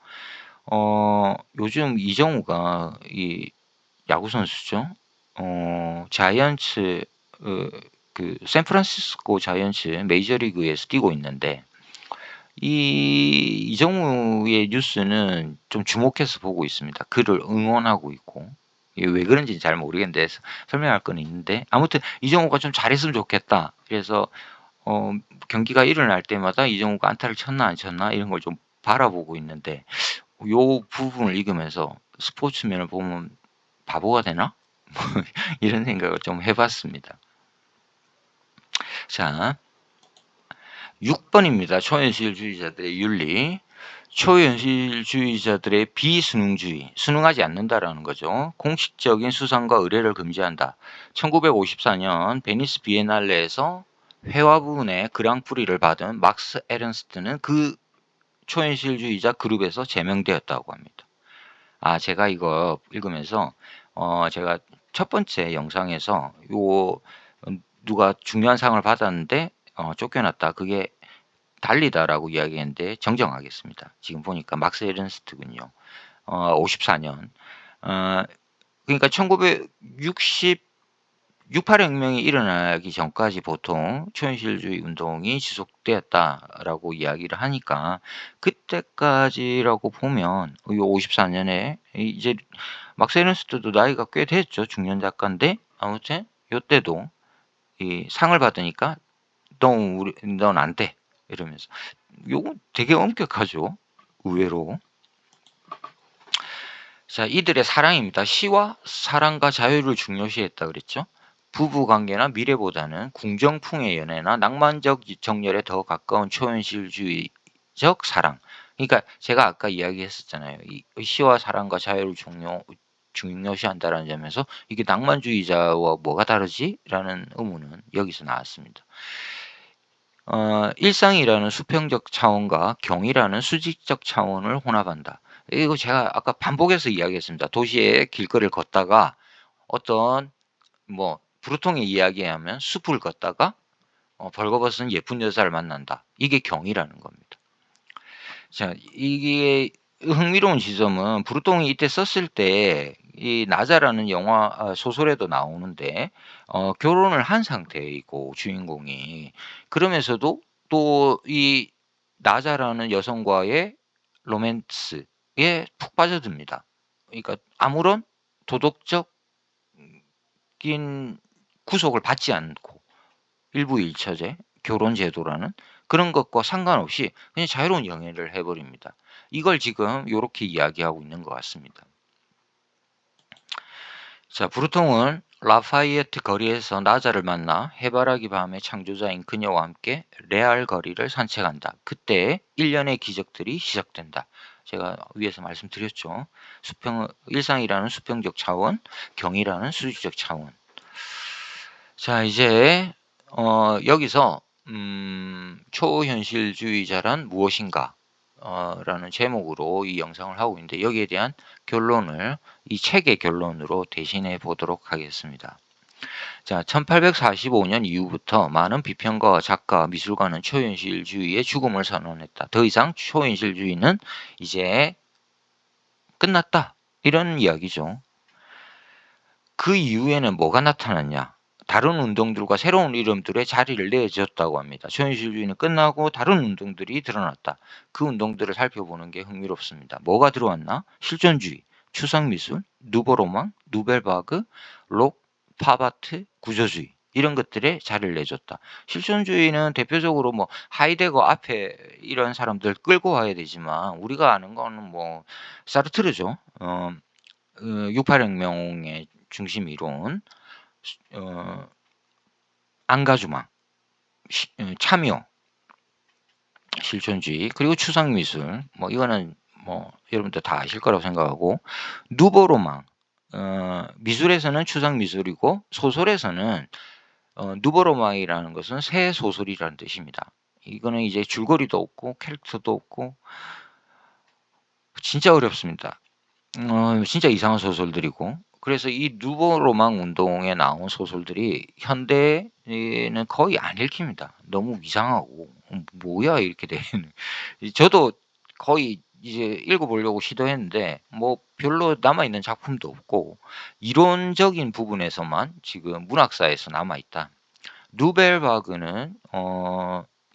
요즘 이정우가 이 야구 선수죠. 자이언츠 그 샌프란시스코 자이언츠 메이저리그에서 뛰고 있는데 이 이정우의 뉴스는 좀 주목해서 보고 있습니다. 그를 응원하고 있고 이게 왜 그런지는 잘 모르겠는데 설명할 건 있는데 아무튼 이정우가 좀 잘했으면 좋겠다. 그래서 어, 경기가 일어날 때마다 이정우가 안타를 쳤나 안 쳤나 이런 걸 좀 바라보고 있는데 요 부분을 읽으면서 스포츠면을 보면 바보가 되나? 이런 생각을 좀 해봤습니다. 자, 6번입니다. 초현실주의자들의 윤리. 초현실주의자들의 비수능주의, 수능하지 않는다라는 거죠. 공식적인 수상과 의뢰를 금지한다. 1954년 베니스 비엔날레에서 회화 부분에 그랑프리를 받은 막스 에른스트는 그 초현실주의자 그룹에서 제명되었다고 합니다. 제가 이거 읽으면서 제가 첫 번째 영상에서 누가 중요한 상을 받았는데 쫓겨났다. 그게 달리다라고 이야기했는데 정정하겠습니다. 지금 보니까 막스 에른스트군요. 54년. 그러니까 1968혁명이 일어나기 전까지 보통 초현실주의 운동이 지속되었다라고 이야기를 하니까 그때까지라고 보면 54년에 이제 막스 에른스트도 나이가 꽤 됐죠. 중년 작가인데 아무튼 이때도 이 상을 받으니까 넌 안 돼. 이러면서 요거 되게 엄격하죠. 의외로. 자, 이들의 사랑입니다. 시와 사랑과 자유를 중요시했다 그랬죠. 부부관계나 미래보다는 궁정풍의 연애나 낭만적 정열에 더 가까운 초현실주의적 사랑. 그러니까 제가 아까 이야기했었잖아요. 이 시와 사랑과 자유를 중요시한다라는 점에서 이게 낭만주의자와 뭐가 다르지? 라는 의문은 여기서 나왔습니다. 일상이라는 수평적 차원과 경이라는 수직적 차원을 혼합한다. 이거 제가 아까 반복해서 이야기했습니다. 도시의 길거리를 걷다가 어떤 부르통의 이야기하면 숲을 걷다가 벌거벗은 예쁜 여자를 만난다. 이게 경이라는 겁니다. 자, 이게 흥미로운 지점은 브루통이 이때 썼을 때 이 나자라는 영화 소설에도 나오는데 결혼을 한 상태이고 주인공이 그러면서도 또 이 나자라는 여성과의 로맨스에 푹 빠져듭니다. 그러니까 아무런 도덕적인 구속을 받지 않고 일부일처제 결혼 제도라는 그런 것과 상관없이 그냥 자유로운 연애를 해버립니다. 이걸 지금 이렇게 이야기하고 있는 것 같습니다. 자, 브루통은 라파이에트 거리에서 나자를 만나 해바라기 밤의 창조자인 그녀와 함께 레알 거리를 산책한다. 그때 일련의 기적들이 시작된다. 제가 위에서 말씀드렸죠. 일상이라는 수평적 차원, 경이라는 수직적 차원. 자, 이제 여기서 초현실주의자란 무엇인가 라는 제목으로 이 영상을 하고 있는데 여기에 대한 결론을 이 책의 결론으로 대신해 보도록 하겠습니다. 자, 1845년 이후부터 많은 비평가와 작가, 미술가는 초현실주의의 죽음을 선언했다. 더 이상 초현실주의는 이제 끝났다. 이런 이야기죠. 그 이후에는 뭐가 나타났냐? 다른 운동들과 새로운 이름들의 자리를 내줬다고 합니다. 초현실주의는 끝나고 다른 운동들이 드러났다. 그 운동들을 살펴보는 게 흥미롭습니다. 뭐가 들어왔나? 실존주의, 추상미술, 누보로망, 누벨바그, 록, 팝아트, 구조주의 이런 것들에 자리를 내줬다. 실존주의는 대표적으로 하이데거 앞에 이런 사람들 끌고 와야 되지만 우리가 아는 거는 사르트르죠. 68혁명의 중심 이론, 안가주망, 참여, 실존주의, 그리고 추상미술, 이거는 여러분들 다 아실 거라고 생각하고, 누보로망, 미술에서는 추상미술이고, 소설에서는 누보로망이라는 것은 새 소설이라는 뜻입니다. 이거는 이제 줄거리도 없고, 캐릭터도 없고, 진짜 어렵습니다. 진짜 이상한 소설들이고, 그래서 이 누보로망 운동에 나온 소설들이 현대에는 거의 안 읽힙니다. 너무 이상하고 뭐야 이렇게 되는. 저도 거의 이제 읽어보려고 시도했는데 뭐 별로 남아있는 작품도 없고 이론적인 부분에서만 지금 문학사에서 남아있다. 누벨바그는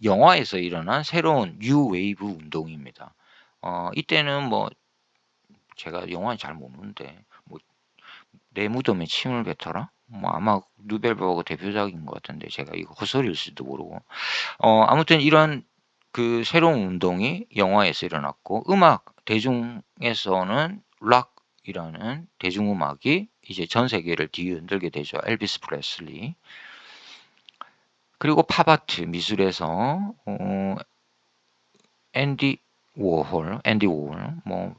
영화에서 일어난 새로운 뉴 웨이브 운동입니다. 이때는 뭐 제가 영화는 잘 모르는데 뭐 내 무덤에 침을 뱉어라? 뭐 아마 누벨바그 대표작인 것 같은데 제가 이거 헛소리일지도 모르고 아무튼 이런 그 새로운 운동이 영화에서 일어났고 음악 대중에서는 락이라는 대중음악이 이제 전 세계를 뒤흔들게 되죠. 엘비스 프레슬리. 그리고 팝아트 미술에서 앤디 워홀, 뭐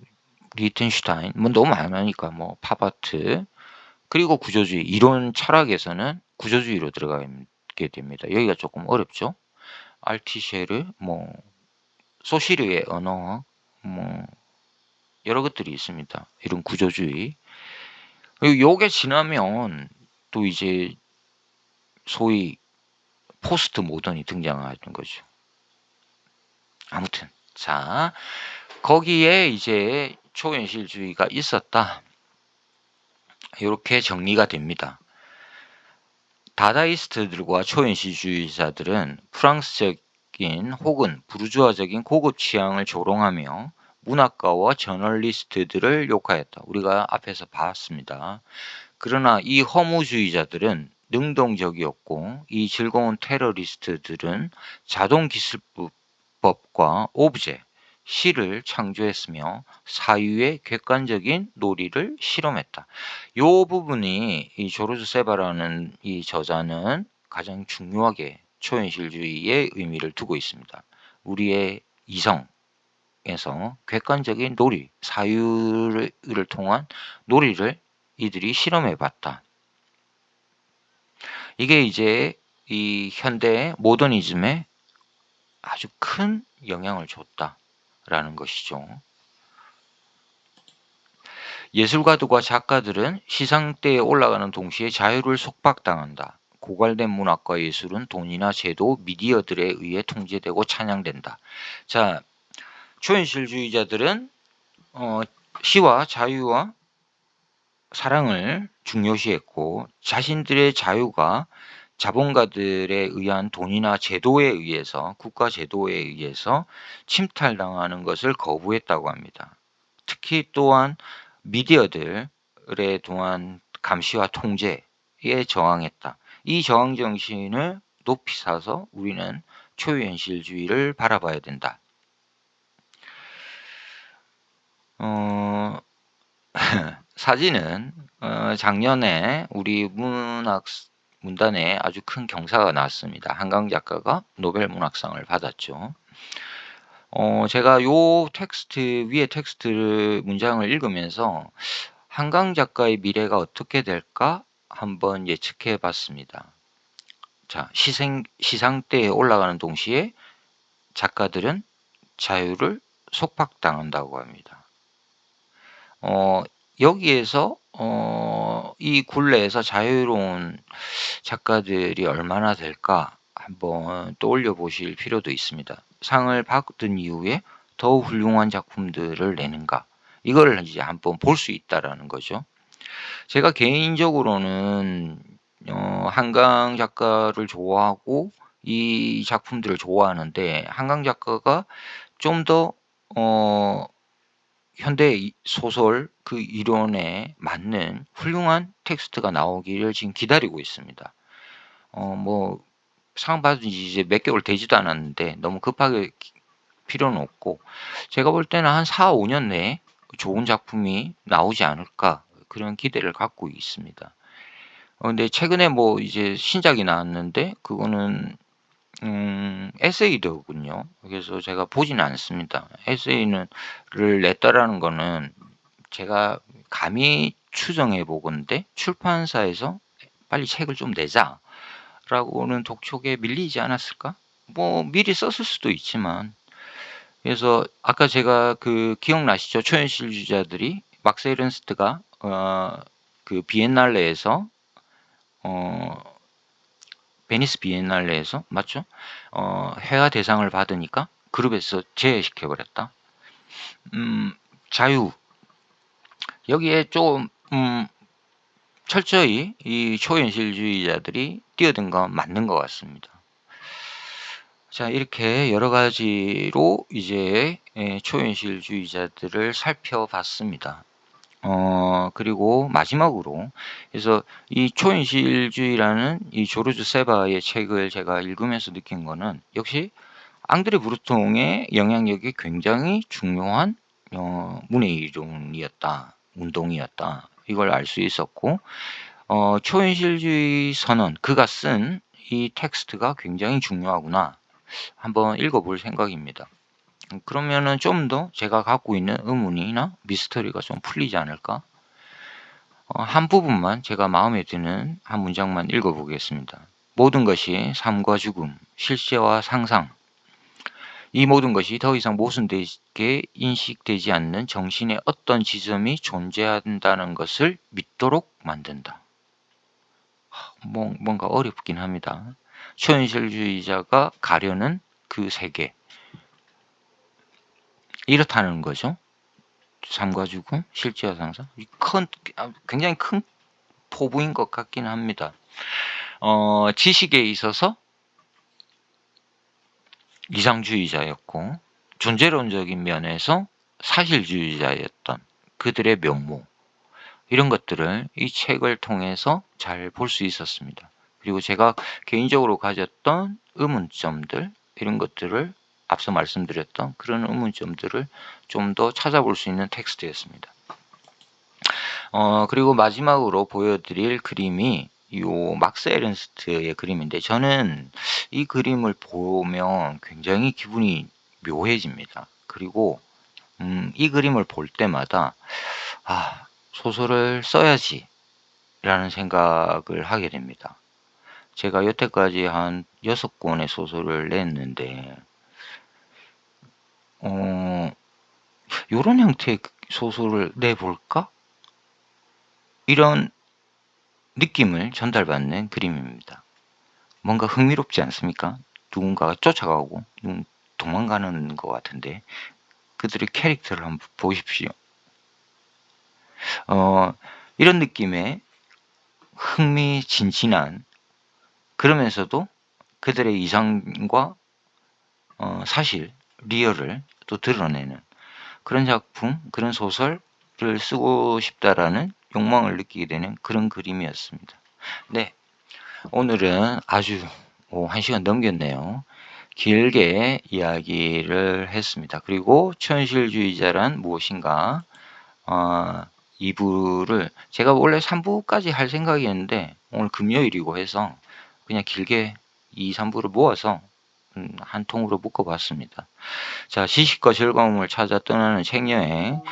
리텐슈타인, 뭐 너무 많으니까 뭐 팝아트 그리고 구조주의 이론 철학에서는 구조주의로 들어가게 됩니다. 여기가 조금 어렵죠. 알티셰르, 뭐 소시르의 언어, 뭐 여러 것들이 있습니다. 이런 구조주의. 그리고 요게 지나면 또 이제 소위 포스트 모던이 등장하는 거죠. 아무튼 자 거기에 이제 초현실주의가 있었다. 이렇게 정리가 됩니다. 다다이스트들과 초현실주의자들은 프랑스적인 혹은 부르주아적인 고급 취향을 조롱하며 문학가와 저널리스트들을 욕하였다. 우리가 앞에서 봤습니다. 그러나 이 허무주의자들은 능동적이었고 이 즐거운 테러리스트들은 자동기술법과 오브제, 시를 창조했으며 사유의 객관적인 논리를 실험했다. 이 부분이 이 조르주 세바라는 이 저자는 가장 중요하게 초현실주의의 의미를 두고 있습니다. 우리의 이성에서 객관적인 논리, 사유를 통한 논리를 이들이 실험해봤다. 이게 이제 이 현대 모더니즘에 아주 큰 영향을 줬다라는 것이죠. 예술가들과 작가들은 시상대에 올라가는 동시에 자유를 속박당한다. 고갈된 문학과 예술은 돈이나 제도, 미디어들에 의해 통제되고 찬양된다. 자, 초현실주의자들은 시와 자유와 사랑을 중요시했고 자신들의 자유가 자본가들에 의한 돈이나 제도에 의해서 국가 제도에 의해서 침탈당하는 것을 거부했다고 합니다. 특히 또한 미디어들에 대한 감시와 통제에 저항했다. 이 저항 정신을 높이 사서 우리는 초현실주의를 바라봐야 된다. 사진은 작년에 우리 문단에 아주 큰 경사가 났습니다. 한강 작가가 노벨 문학상을 받았죠. 제가 요 텍스트 위에 텍스트 문장을 읽으면서 한강 작가의 미래가 어떻게 될까 한번 예측해 봤습니다. 자, 시상대에 올라가는 동시에 작가들은 자유를 속박당한다고 합니다. 여기에서 이 굴레에서 자유로운 작가들이 얼마나 될까 한번 떠올려 보실 필요도 있습니다. 상을 받은 이후에 더 훌륭한 작품들을 내는가 이걸 이제 한번 볼 수 있다라는 거죠. 제가 개인적으로는 한강 작가를 좋아하고 이 작품들을 좋아하는데 한강 작가가 좀 더 현대 소설 그 이론에 맞는 훌륭한 텍스트가 나오기를 지금 기다리고 있습니다. 뭐 상 받은 지 이제 몇 개월 되지도 않았는데 너무 급하게 필요는 없고 제가 볼 때는 한 4, 5년 내에 좋은 작품이 나오지 않을까 그런 기대를 갖고 있습니다. 근데 최근에 뭐 이제 신작이 나왔는데 그거는 에세이더군요. 그래서 제가 보지는 않습니다. 에세이를 냈다라는 거는 제가 감히 추정해 보건데 출판사에서 빨리 책을 좀 내자라고는 독촉에 밀리지 않았을까? 뭐 미리 썼을 수도 있지만 그래서 아까 제가 그 기억나시죠? 초현실주의자들이 막스 에른스트가 그 비엔날레에서 베니스 비엔날레에서 맞죠? 회화 대상을 받으니까 그룹에서 제외시켜 버렸다. 자유. 여기에 좀 철저히 이 초현실주의자들이 뛰어든 건 맞는 것 같습니다. 자, 이렇게 여러 가지로 이제 초현실주의자들을 살펴봤습니다. 그리고 마지막으로, 그래서 이 초현실주의라는 이 조르주 세바의 책을 제가 읽으면서 느낀 거는 역시 앙드레 브루통의 영향력이 굉장히 중요한 문해 이론이었다, 운동이었다. 이걸 알 수 있었고, 초현실주의 선언, 그가 쓴 이 텍스트가 굉장히 중요하구나. 한번 읽어볼 생각입니다. 그러면은 좀 더 제가 갖고 있는 의문이나 미스터리가 좀 풀리지 않을까? 한 부분만 제가 마음에 드는 한 문장만 읽어보겠습니다. 모든 것이 삶과 죽음, 실제와 상상, 이 모든 것이 더 이상 모순되게 인식되지 않는 정신의 어떤 지점이 존재한다는 것을 믿도록 만든다. 뭔가 어렵긴 합니다. 초현실주의자가 가려는 그 세계, 이렇다는 거죠. 삶과 죽음, 실제와 상상. 굉장히 큰 포부인 것 같긴 합니다. 지식에 있어서 이상주의자였고, 존재론적인 면에서 사실주의자였던 그들의 면모, 이런 것들을 이 책을 통해서 잘 볼 수 있었습니다. 그리고 제가 개인적으로 가졌던 의문점들, 이런 것들을 앞서 말씀드렸던 그런 의문점들을 좀 더 찾아볼 수 있는 텍스트였습니다. 그리고 마지막으로 보여드릴 그림이 요 막스 에른스트의 그림인데, 저는 이 그림을 보면 굉장히 기분이 묘해집니다. 그리고 이 그림을 볼 때마다 소설을 써야지 라는 생각을 하게 됩니다. 제가 여태까지 한 6권의 소설을 냈는데 요런 형태의 소설을 내볼까? 이런 느낌을 전달받는 그림입니다. 뭔가 흥미롭지 않습니까? 누군가가 쫓아가고 도망가는 것 같은데, 그들의 캐릭터를 한번 보십시오. 이런 느낌의 흥미진진한, 그러면서도 그들의 이상과 사실, 리얼을 또 드러내는 그런 작품, 그런 소설을 쓰고 싶다라는 욕망을 느끼게 되는 그런 그림이었습니다. 네, 오늘은 아주 1시간 넘겼네요. 길게 이야기를 했습니다. 그리고 초현실주의자란 무엇인가, 2부를 제가 원래 3부까지 할 생각이었는데 오늘 금요일이고 해서 그냥 길게 2, 3부를 모아서 한 통으로 묶어봤습니다. 자, 지식과 즐거움을 찾아 떠나는 책여행.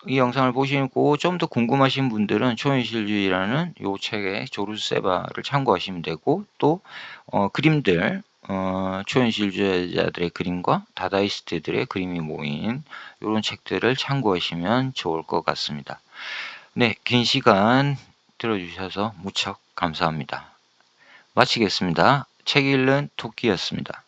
이 영상을 보시고 좀 더 궁금하신 분들은 초현실주의라는 요 책의 조르주 세바를 참고하시면 되고, 또 그림들, 초현실주의자들의 그림과 다다이스트들의 그림이 모인 이런 책들을 참고하시면 좋을 것 같습니다. 네, 긴 시간 들어주셔서 무척 감사합니다. 마치겠습니다. 책 읽는 토끼였습니다.